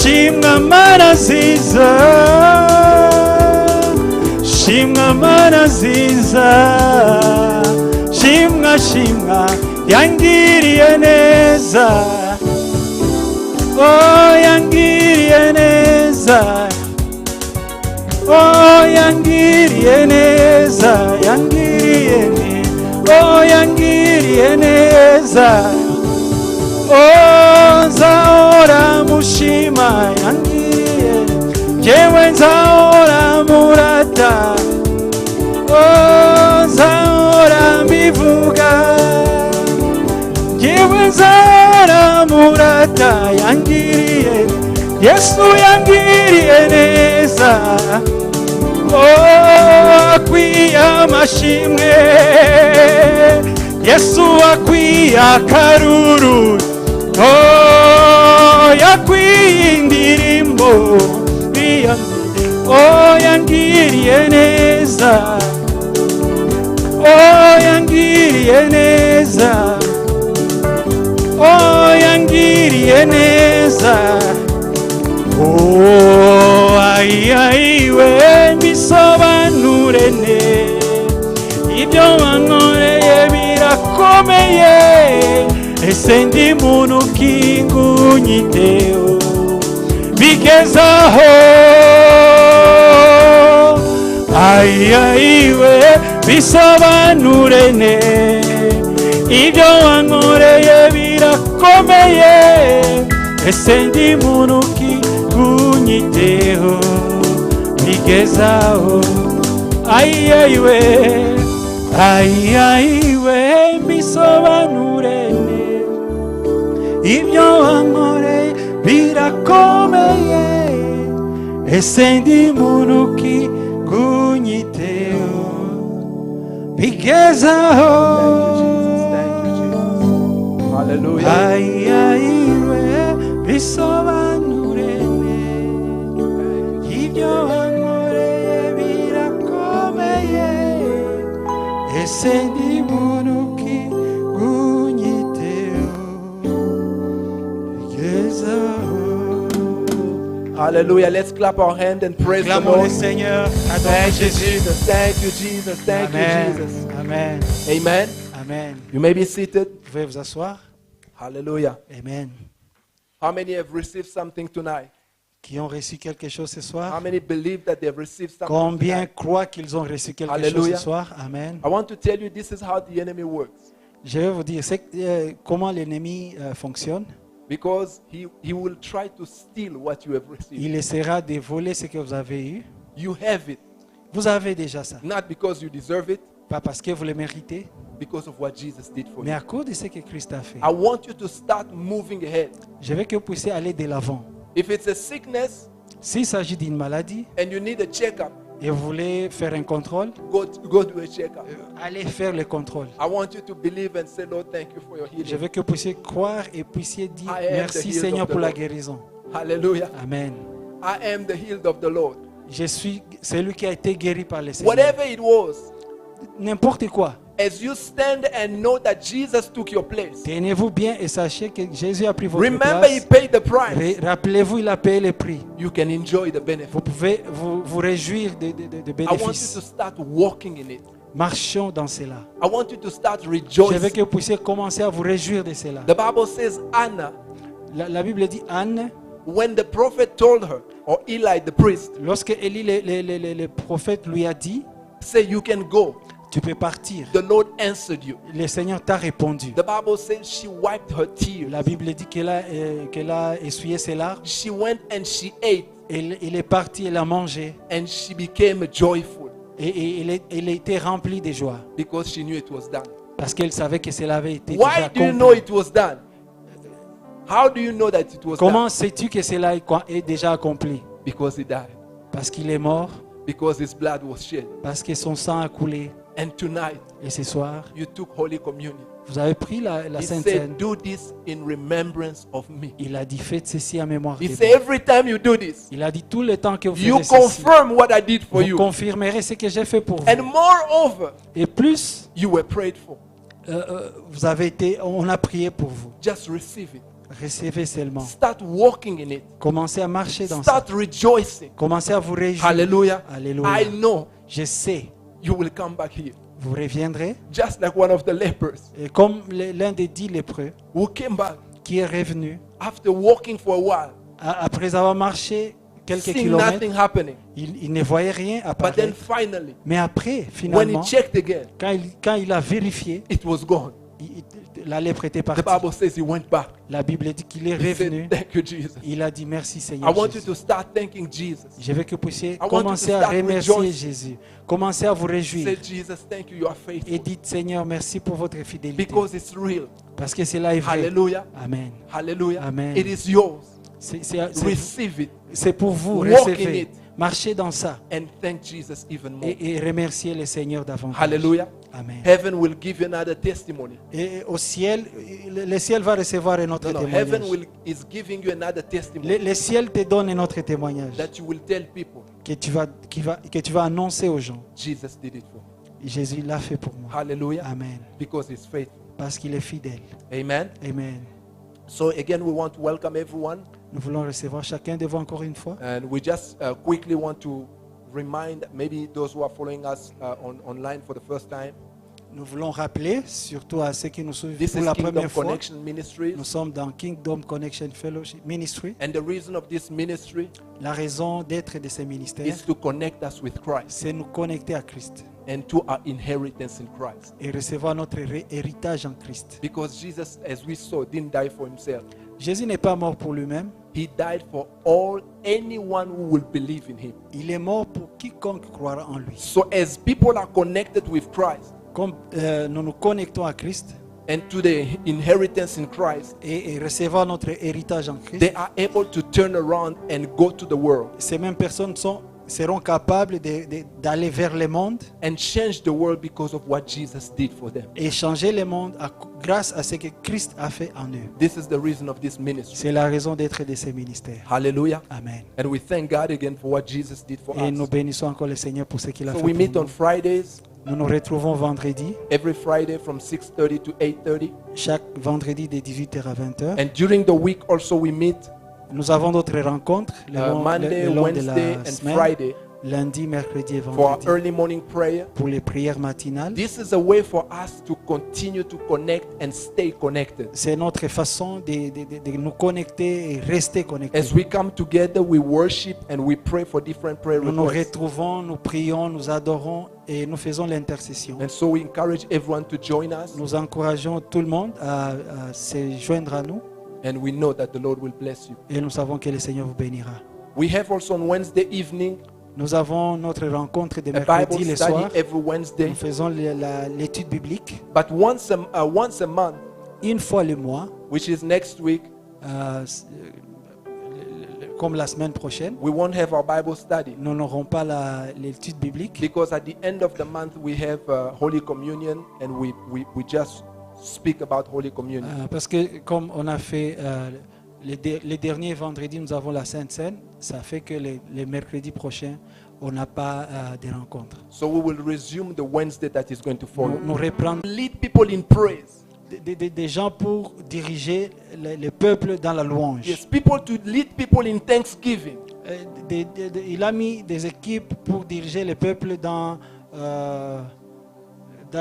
shimwa Mana nziza, shimwa Mana nziza, shimwa shimwa yangiriye neza, oh yangiriye neza, oh yangiriye neza, yangiriye neza, oh yangiriye neza, oh nzahora mushima yangiriye, jewe nzahora murata, oh nzahora mbivuga, jewe nzahora murata yangiriye, Yesu yangiriye neza, oh akwiye amashimwe, Yesu akwiye akaruru, oh yakwiye indirimbo, oh yangiriye neza, oh yangiriye neza, oh yangiriye neza. Oh ayiwe bisobanure ibyo wankoreye birakomeye, ese ndi muntu ki kunyiteho bigezaho. Ayiwe bisobanure ibyo wankoreye birakomeye, ese ndi muntu ki kunyiteho bigezaho. aiwe aiwe bisobanurene ibyo wankoreye birakomeye ese ndi muntu ki kunyiteho bigezaho Thank you, Jesus. Hallelujah. aiwe bisobanurene ibyo wankoreye birakomeye ese ndi muntu ki kunyiteho bigezaho. Hallelujah. Let's clap our hand and praise the Clamons le Lord. Seigneur. Adorons Thank you, Jésus. Jesus. Thank you, Jesus. Thank you, Amen. Jesus. Amen. Amen. Amen. You may be seated. Vous pouvez vous asseoir. Hallelujah. Amen. How many have received something tonight? Qui ont reçu quelque chose ce How soir? many believe that they've received something Combien tonight? croient qu'ils ont reçu quelque chose Alléluia. ce soir? Amen. I want to tell you this is how the enemy works. Je vais vous dire comment l'ennemi fonctionne. Because he will try to steal what you have received. Il essaiera de voler ce que vous avez eu. You have it. Vous avez déjà ça. Not because you deserve it, Pas parce que vous le méritez, because of what Jesus did for mais you. à cause de ce que Christ a fait. I want you to start moving ahead. Je veux que vous puissiez aller de l'avant. If it's a sickness S'il s'agit d'une maladie and you need a checkup, et vous voulez faire un contrôle, go do a checkup. allez faire le contrôle. I want you to believe and say, Lord, thank you for your Je healing. veux que vous puissiez croire et puissiez dire I am the merci healed Seigneur of the pour la Lord. guérison. Hallelujah. Amen. I am the healed of the Lord. Je suis celui qui a été guéri par le Seigneur. Whatever it was, N'importe quoi. as you stand and know that Jesus took your place, Tenez-vous bien et sachez que Jésus a pris votre remember he place. paid the price. Rappelez-vous, il a payé le prix. You can enjoy the benefit. Vous pouvez vous réjouir de I want you bénéfices. to start walking in it. Marchons dans cela. I want you to start Je veux rejoicing. que vous puissiez commencer à vous réjouir de cela. The Bible says Anna, La Bible dit Anne, when the prophet told her, or Eli the priest, lorsque Élie le prophète lui a dit, say you can go, tu peux partir. the Lord answered you. Le Seigneur t'a répondu. The Bible says she wiped her tears. La Bible dit qu'elle a essuyé ses larmes. She went and she ate Il est parti, elle a mangé. and she became joyful Et elle était remplie de joie. because she knew it was done. Parce qu'elle savait que cela avait été déjà Why do you accompli. know it was done? How do you know that it was Comment done? sais-tu que cela est déjà accompli? Because he died. Parce qu'il est mort, Because his blood was shed. parce que son sang a coulé. And tonight, Et ce soir, you took Holy Communion. vous avez pris la He Sainte said, Seine. do this in remembrance of me. Il a dit, faites ceci en mémoire de He moi. said, every time you do this, Il a dit, tout le temps que vous you faites ceci, confirm what I did for vous you. confirmerez ce que j'ai fait pour And vous. moreover, Et plus, you were prayed for. vous avez été, on a prié pour vous. Just receive it. Recevez seulement. Start walking in it. Commencez à marcher dans ça. Start rejoicing. Commencez à vous réjouir. Hallelujah. Alléluia. I know Je sais, you will come back here. vous reviendrez. Just like one of the lepers Et comme l'un des 10 lépreux who came back qui est revenu, after walking for a while, après avoir marché quelques seeing kilomètres, nothing happening. il ne voyait rien But then apparaître. finally, Mais après, when he finalement, checked again, quand il a vérifié, it was gone. la lèpre était The partie. Bible says he went back. La Bible dit qu'il est He revenu. said, thank you, Jesus. Il a dit merci I Seigneur want you Jésus. to start thanking Jesus. Je veux que vous puissiez want you to commencer à start remercier rejoicing. Jésus. Commencez à vous réjouir. Say, Jesus, thank you, you are Et faithful. dites Seigneur merci pour votre fidélité. Because it's real. Parce que cela est vrai. Hallelujah. Amen. Hallelujah. Amen. It is yours. C'est Receive it pour vous. Walk in Recevez. it. Marchez dans ça. and thank Jesus even more. Et remerciez le Seigneur davantage. Hallelujah. Amen. Heaven will give you another testimony. Et au ciel, le ciel va recevoir un autre No, témoignage. heaven is giving you another testimony Le ciel te donne un autre témoignage that you will tell people, que tu vas annoncer aux gens. Jesus did it for me. Jésus l'a fait pour moi. Hallelujah. Amen. Because he's faithful. Parce qu'il est fidèle. Amen. Amen. So again, we want to welcome everyone. Nous voulons recevoir chacun de vous encore une fois. And we just quickly want to remind maybe those who are following us online for the first time. Nous voulons rappeler, surtout à ceux qui nous suivent This pour is la Kingdom première fois, Connection Ministries. nous sommes dans Kingdom Connection Fellowship Ministry. And the reason of this ministry La raison d'être de ces ministères, is to connect us with Christ c'est nous connecter à Christ and to our inheritance in Christ. et recevoir notre héritage en Christ. Because Jesus, as we saw, didn't die for himself. Jésus n'est pas mort pour lui-même. He died for anyone who will believe in him. Il est mort pour quiconque croira en lui. So as people are connected with Christ Comme nous nous connectons à Christ and to the inheritance in Christ, et recevons notre héritage en Christ, they are able to turn around and go to the world ces mêmes personnes seront capables d'aller vers le monde and change the world because of what Jesus did for them. et changer le monde grâce à ce que Christ a fait en eux. This is the reason of this ministry. C'est la raison d'être de ces ministères. Hallelujah. Amen. And we thank God again for what Jesus did for Et nous us. bénissons encore le Seigneur pour ce qu'il a So fait we pour meet on nous. Fridays, Nous nous retrouvons vendredi, every Friday from 6:30 to 8:30. chaque vendredi de 18h à 20h. And during the week also we meet Nous avons d'autres rencontres le Monday, long de Wednesday la and semaine, Friday lundi, mercredi et for our vendredi, early morning prayer. pour les prières matinales. This is a way for us to continue to connect and stay connected. C'est notre façon de nous connecter et rester connectés. As we come together, we worship and we pray for different prayer Nous nous requests. retrouvons, nous prions, nous adorons et nous faisons l'intercession. And so we encourage everyone to join us, Nous encourageons tout le monde à se joindre à nous and we know that the Lord will bless you. et nous savons que le Seigneur vous bénira. We have also on Wednesday evening Nous avons notre rencontre de a mercredi Bible le study soir. every Wednesday, Nous faisons l'étude biblique but once a month, une fois le mois, which is next week, comme la semaine prochaine. we won't have our Bible study Nous n'aurons pas l'étude biblique because at the end of the month we have Holy Communion, and we just speak about Holy Communion. parce que comme on a fait les derniers vendredis, nous avons la Sainte Seine. Ça fait que les mercredis prochains, on n'a pas de rencontres. So we will resume the Wednesday that is going to follow. Nous reprendre Lead people in praise. des gens pour diriger le peuple dans la louange. Yes, people to lead people in thanksgiving. Il a mis des équipes pour diriger le peuple dans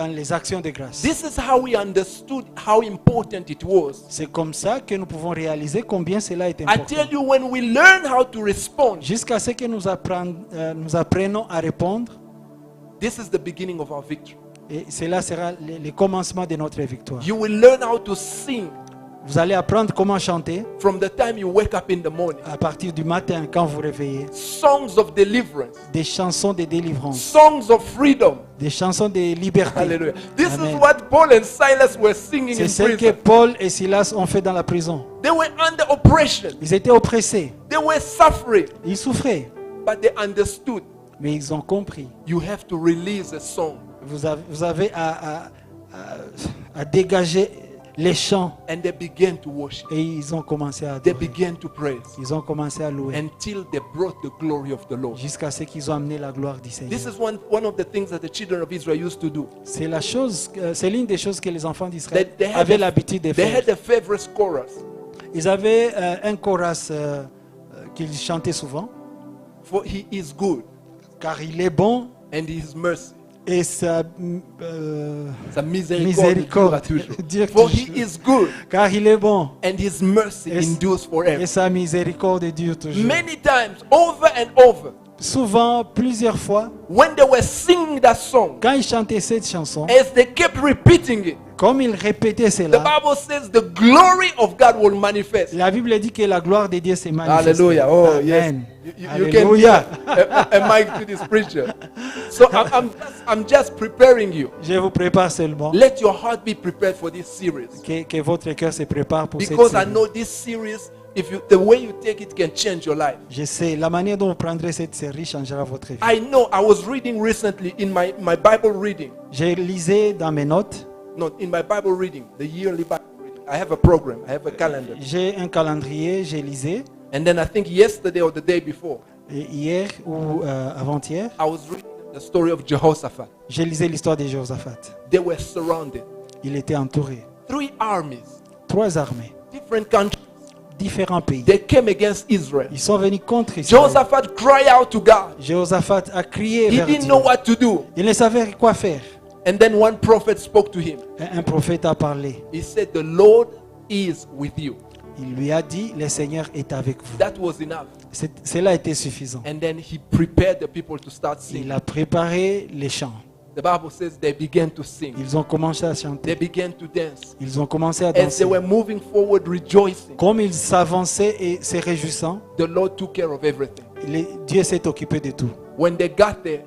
les actions de grâce. This is how we understood how important it was. C'est comme ça que nous pouvons réaliser combien cela est I important. tell you, when we learn how to respond, Jusqu'à ce que nous apprenons à répondre, this is the beginning of our victory. et cela sera le commencement de notre victoire. You will learn how to sing Vous allez apprendre comment chanter from the time you wake up in the morning. à partir du matin quand vous réveillez. Songs of deliverance, Des chansons de délivrance, songs of freedom. des chansons de liberté. Hallelujah. This Amen. is what Paul and Silas were singing C'est in ce que prison. Paul et Silas ont fait dans la prison. They were under oppression. Ils étaient oppressés, They were suffering, ils souffraient, but they understood. mais ils ont compris. You have to release a song, Vous avez à dégager les chants. and they began to worship. Et ils ont commencé à They adorer. began to praise Ils ont commencé à louer until they brought the glory of the Lord. jusqu'à ce qu'ils ont amené la gloire du This Seigneur. is one of the things that the children of Israel used to do. C'est l'une des choses que les enfants d'Israël They had avaient l'habitude de They faire. had a favorite chorus. Ils avaient un chorus qu'ils chantaient souvent. For he is good, Car il est bon and his mercy, et sa sa miséricorde miséricorde dure toujours. dure For he toujours. is good, Car il est bon and his mercy Et- endures forever. et sa miséricorde dure toujours. Many times, over and over, Souvent, plusieurs fois, when they were singing that song, quand ils chantaient cette chanson, as they kept repeating it, comme ils répétaient the cela, Bible says the glory of God will manifest. la Bible dit que la gloire de Dieu s'est manifestée. Hallelujah. Oh, Amen. yes. You can give Alléluia. a mic to this preacher. So I'm just preparing you. Je vous prépare seulement Let your heart be prepared for this series. que votre cœur se prépare pour cette Because I série. know this series, the way you take it can change your life. Je sais, la manière dont vous prendrez cette série changera votre vie. I know. I was reading recently in my Bible reading. J'ai lisé dans mes notes, No, in my Bible reading, the yearly Bible reading. I have a program. I have a calendar. j'ai un calendrier, j'ai lisé. And then I think yesterday or the day before, Et hier ou avant-hier, I was reading the story of Jehoshaphat. j'ai lisé l'histoire de Josaphat. They were surrounded. Il était entouré. 3 armies, 3 armées, different countries. différents pays. They came against Israel. Ils sont venus contre Israël. Josaphat cried out to God. Josaphat a crié He vers didn't Dieu. know what to do. Il ne savait quoi faire. And then one prophet spoke to him. Un prophète a parlé. He said, "The Lord is with you." Il lui a dit, le Seigneur est avec vous. That was enough. Cela a été suffisant. And then he prepared the people to start Il singing. a préparé les chants. The Bible says they began to sing. Ils ont commencé à They chanter. began to dance. Ils ont commencé à As they danser. were moving forward, rejoicing, Comme ils s'avançaient et se réjouissant, the Lord took care of everything. Dieu s'est occupé de tout. When they got there,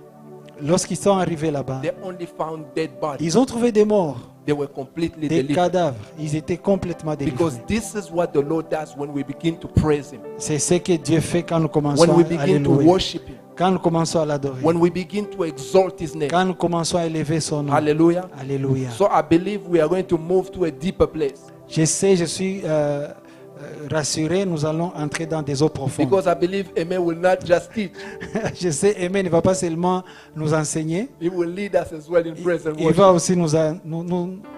Lorsqu'ils sont arrivés là-bas, they only found dead bodies. ils ont trouvé des morts, They were completely des delivered. cadavres. Ils étaient complètement Because délivrés. this is what the Lord does when we begin to praise Him, C'est ce que Dieu fait quand nous commençons when we à le begin to louer, worship Him, quand nous commençons à l'adorer, when we begin to exalt His name. quand nous commençons à élever son nom. Hallelujah. Alléluia. So I believe we are going to move to a deeper place Je sais, je suis rassuré, nous allons entrer dans des eaux profondes. because I believe Amen will not just teach, Je sais, Aimé ne va pas seulement nous enseigner, He will lead us as well in praise and il va worship. aussi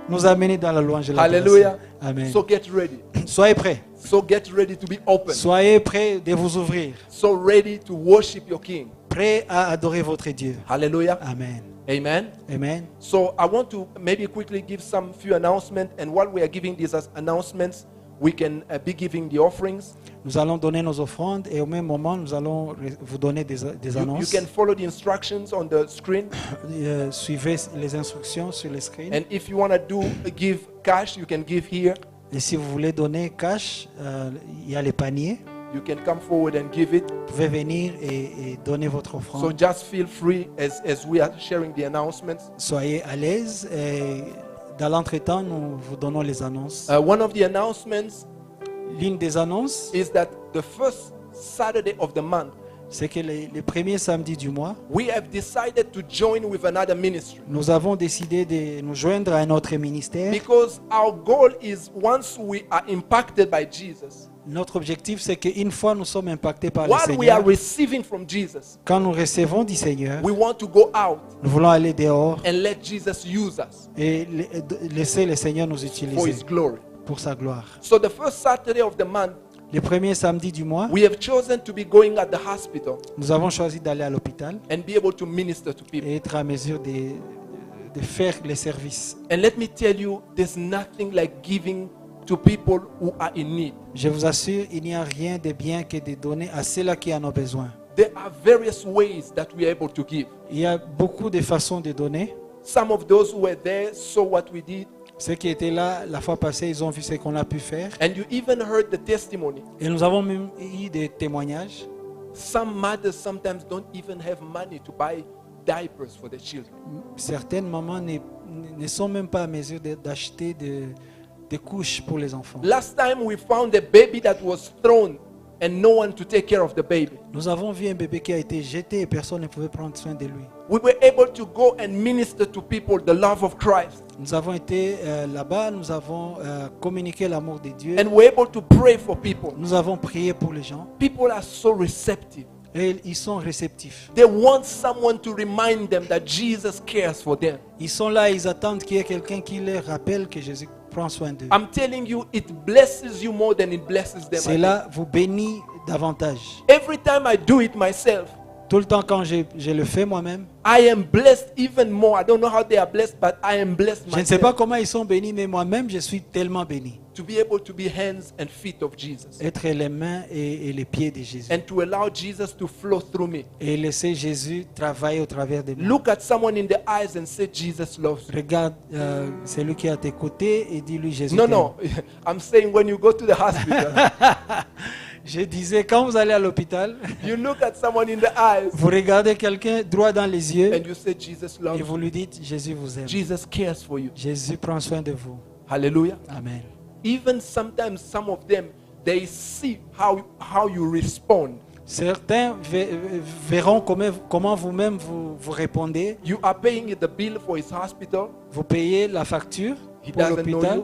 nous amener dans la louange et la Hallelujah. Amen. So get ready. Soyez prêts. So get ready to be open. Soyez prêts de vous ouvrir. So ready to worship your King. Prêts à adorer votre Dieu. Hallelujah. Amen. Amen. Amen. So I want to maybe quickly give some few announcements, and while we are giving these announcements, we can be giving the offerings. Nous allons donner nos offrandes et au même moment, nous allons vous donner des You annonces. can follow the instructions on the screen, Suivez les instructions sur le screen. and if you want to give cash, you can give here. Et si vous voulez donner cash, il y a les paniers. You can come forward and give it. Vous pouvez venir et donner votre So offrande. just feel free as we are sharing the announcements. Soyez à l'aise. Et dans l'entretemps, nous vous donnons les annonces. One of the announcements L'une des annonces, is that the first Saturday of the month, c'est que les premiers samedis du mois, we have decided to join with another ministry. nous avons décidé de nous joindre à un autre ministère. Because our goal is once we are impacted by Jesus, Notre objectif, c'est qu'une fois nous sommes impactés par le what we are Seigneur, receiving from Jesus, quand nous recevons du Seigneur, we want to go out nous voulons aller dehors and let Jesus use us et laisser le Seigneur nous for utiliser His glory. pour sa gloire. So the first Saturday of the month, Le premier samedi du mois, we have chosen to be going at the hospital nous avons choisi d'aller à l'hôpital and be able to minister to people. et être à mesure de faire les services. And let me tell you, there's nothing like giving to people who are in need. Je vous assure, il n'y a rien de bien que de donner à ceux-là qui en ont besoin. There are various ways that we are able to give. Il y a beaucoup de façons de donner. Some of those who were there saw what we did, Ceux qui étaient là la fois passée, ils ont vu ce qu'on a pu faire. and you even heard the testimony. Et nous avons même eu des témoignages. Some mothers sometimes don't even have money to buy diapers for their children. Certaines mamans ne sont même pas à mesure d'acheter des couches pour les enfants. Last time we found a baby that was thrown and no one to take care of the baby. Nous avons vu un bébé qui a été jeté et personne ne pouvait prendre soin de lui. We were able to go and minister to people the love of Christ, Nous avons été là-bas, nous avons communiqué l'amour de Dieu. and we're able to pray for people. Nous avons prié pour les gens People are so receptive. et ils sont réceptifs. They want someone to remind them that Jesus cares for them. Ils sont là, ils attendent qu'il y ait quelqu'un qui leur rappelle que Jésus prend soin d'eux. I'm telling you, it blesses you more than it blesses them. Cela vous bénit davantage. Every time I do it myself, Tout le temps quand je le fais moi-même, I am blessed even more. I don't know how they are blessed, but I am blessed je ne sais pas myself comment ils sont bénis, mais moi-même je suis tellement béni. to be able to be hands and feet of Jesus Être les mains et les pieds de Jésus. and to allow Jesus to flow through me. Et laisser Jésus travailler au travers de moi. Look at someone in the eyes and say, Jesus loves you. Regarde celui qui est à tes côtés et dis-lui Jésus. No, t'aime. no. I'm saying when you go to the hospital, Je disais, quand vous allez à l'hôpital, you look at someone in the eyes vous regardez quelqu'un droit dans les yeux and you say, Jesus loves et you. vous lui dites, Jésus vous aime. Jesus cares for you. Jésus prend soin de vous. Hallelujah. Amen. Even sometimes some of them, they see how you respond. Certains verront comment vous-même vous répondez. You are paying the bill for his hospital. Vous payez la facture He pour doesn't know l'hôpital. you.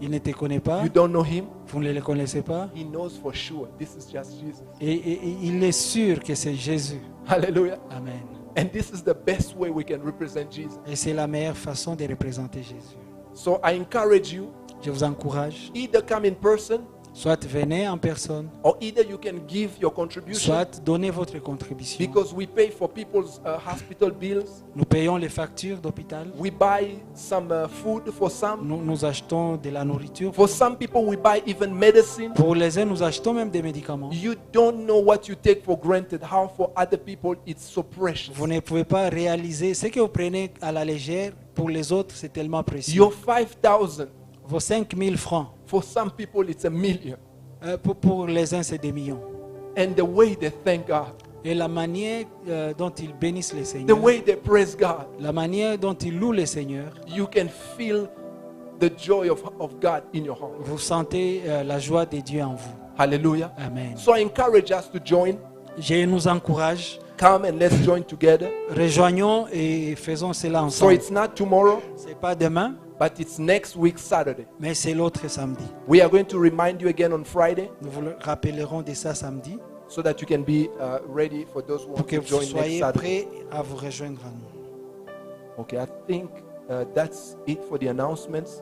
Il ne te connaît pas. You don't know him. Vous ne le connaissez pas. He knows for sure this is just Jesus. Et il est sûr que c'est Jésus. Hallelujah. Amen. And this is the best way we can represent Jesus. Et c'est la meilleure façon de représenter Jésus. So I encourage you, Je vous encourage, either come in person Soit venez en personne, or either you can give your contribution, soit donnez votre contribution. because we pay for people's hospital bills. Nous payons les factures d'hôpital. We buy some food for some. Nous achetons de la nourriture. For some people, we buy even medicine. Pour les uns, nous achetons même des médicaments. You don't know what you take for granted, how for other people it's so precious. Vous ne pouvez pas réaliser ce que vous prenez à la légère. Pour les autres, c'est tellement précieux. Your 5,000, Vos 5 000 francs, for some people it's a million. pour les uns, c'est des millions. And the way they thank God, Et la manière dont ils bénissent le the Seigneur, way they praise God, la manière dont ils louent le Seigneur, you can feel the joy of God in your heart. vous sentez la joie de Dieu en vous. Hallelujah. Amen. So I encourage us to join. Je nous encourage, Come and let's join together. rejoignons et faisons cela So ensemble. it's not tomorrow, C'est pas demain, but it's next week, Saturday. mais c'est l'autre samedi. We are going to remind you again on Friday Nous vous le rappellerons de ça samedi so that you can be ready for those who pour want que to vous join next soyez Saturday. prêts à vous rejoindre à nous. Okay, I think that's it for the announcements.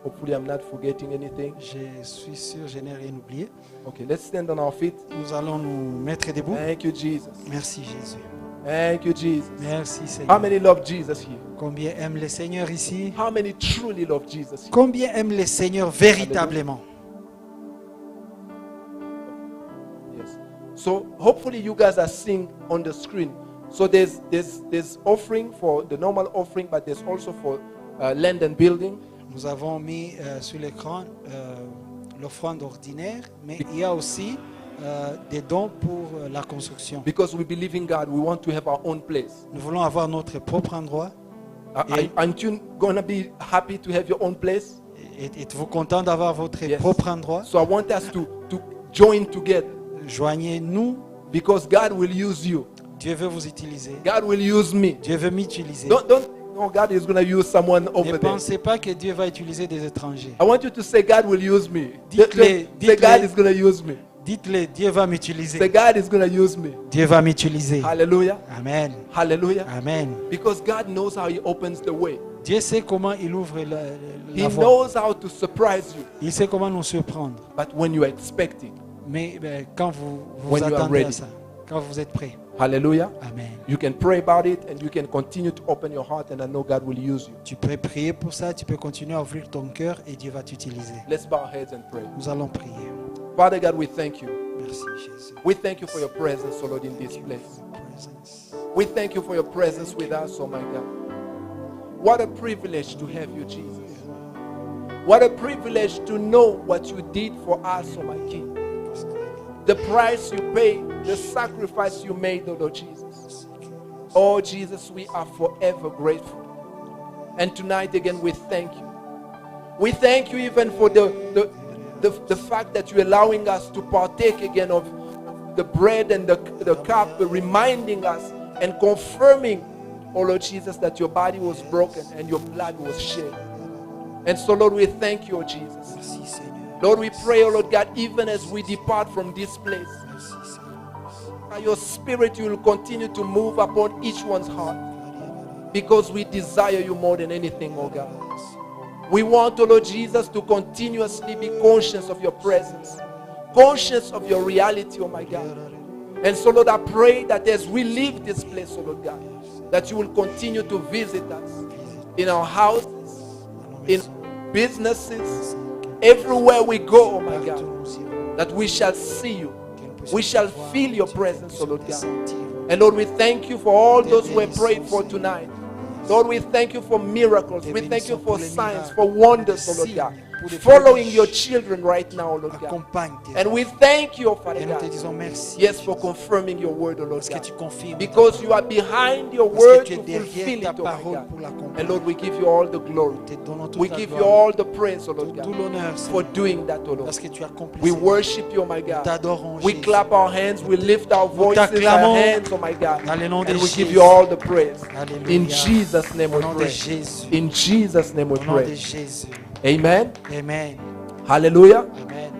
Hopefully, I'm not forgetting anything. Je suis sûr, je n'ai rien oublié. Okay, let's stand on our feet. Nous allons nous mettre debout. Thank you, Jesus. Merci Jésus. Thank you, Jesus. Merci How Seigneur. many love Jesus here? Combien aime le Seigneur ici? How many truly love Jesus here? Combien aime le Seigneur véritablement? Yes. So hopefully you guys are seeing on the screen. So there's offering for the normal offering, but there's also for land and building. Nous avons mis sur l'écran l'offrande ordinaire, mais il y a aussi des dons pour la construction. Because we believe in God, we want to have our own place. Nous voulons avoir notre propre endroit. Aren't you gonna be happy to have your own place? Êtes-vous content d'avoir votre Yes. propre endroit? So I want us to join together Joignez-nous. because God will use you. Dieu veut vous utiliser. God will use me. Dieu veut m'utiliser. Don't no, God is gonna use someone Ne over there. pensez pas que Dieu va utiliser des étrangers. I want you to say God will use me. Dites-le, Say dites-le. God is gonna use me. Dites-le, Dieu va Say m'utiliser. God is gonna use me. Dieu va m'utiliser. Hallelujah. Amen. Hallelujah. Amen. Because God knows how He opens the way. Dieu sait comment il ouvre He la voie. knows how to surprise you. Il sait comment nous surprendre. But when you are expecting, Mais quand vous When you are attendez à ready. ça, quand vous êtes prêts. hallelujah, Amen. you can pray about it and you can continue to open your heart, and I know God will use you. Tu peux prier pour ça, tu peux continuer à ouvrir ton cœur et Dieu va t'utiliser. Let's bow our heads and pray. Nous allons prier. Father God, we thank you. Merci Jésus. We thank you for your presence, O Lord, in this place. Presence. We thank you for your presence with us, oh my God. What a privilege to have you, Jesus. What a privilege to know what you did for us, oh my King. The price you paid, the sacrifice you made, oh Lord Jesus. Oh Jesus, we are forever grateful. And tonight again, we thank you. We thank you even for the fact that you're allowing us to partake again of the bread and the cup, reminding us and confirming, oh Lord Jesus, that your body was broken and your blood was shed. And so, Lord, we thank you, oh Jesus. Merci Seigneur. Lord, we pray, oh Lord God, even as we depart from this place, Merci Seigneur. by your Spirit, you will continue to move upon each one's heart, because we desire you more than anything, oh God. We want, oh Lord Jesus, to continuously be conscious of your presence, conscious of your reality, oh my God. And so, Lord, I pray that as we leave this place, oh Lord God, that you will continue to visit us in our houses, in businesses, everywhere we go, oh my God, that we shall see you. We shall feel your presence, oh Lord God. And Lord, we thank you for all those who have prayed for tonight. Lord, we thank you for miracles. We thank you for signs, for wonders, oh Lord God. Following your children right now, oh Lord God. Accompagne tes And we thank you, oh Father Et nous te God. disons merci. Yes, for confirming your word, oh Lord Parce que tu God. confirmes. Because you are behind your Parce que word tu to es derrière fulfill ta it, oh my parole God. pour l'accomplir. And Lord, we give you all the glory. Te donnons toute We la give you gloire. all the praise, oh Lord Tout God, l'honneur, for Seigneur. doing that, oh Lord. Parce que tu accomplis. We Seigneur. worship you, oh my Nous God. t'adorons, We Jésus. clap our hands, we lift our voices, our t'acclamons hands, oh my God. dans le nom de And we give Jésus. you all the praise. Alléluia. In Jesus' name Au we nom de pray. Jésus. In Jesus' name we Au nom de pray. Jésus. Amen. Amen. Hallelujah. Amen.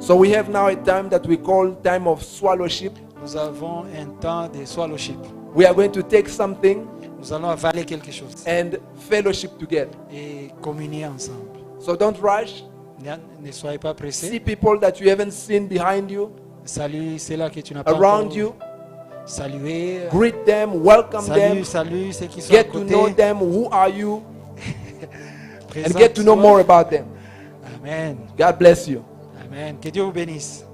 So we have now a time that we call time of swallowship. Nous avons un temps de swallowship. We are going to take something Nous allons avaler quelque chose and fellowship together. et communier ensemble. So don't rush. Ne soyez pas See pressés. people that you haven't seen behind you, Salut ceux-là que tu n'as pas around encore you. salué. Greet them, welcome them, Salut ceux qui sont à get to know côté. them. Who are you? And Présente-toi. get to know more about them. Amen. God bless you. Amen. Que Dieu vous bénisse.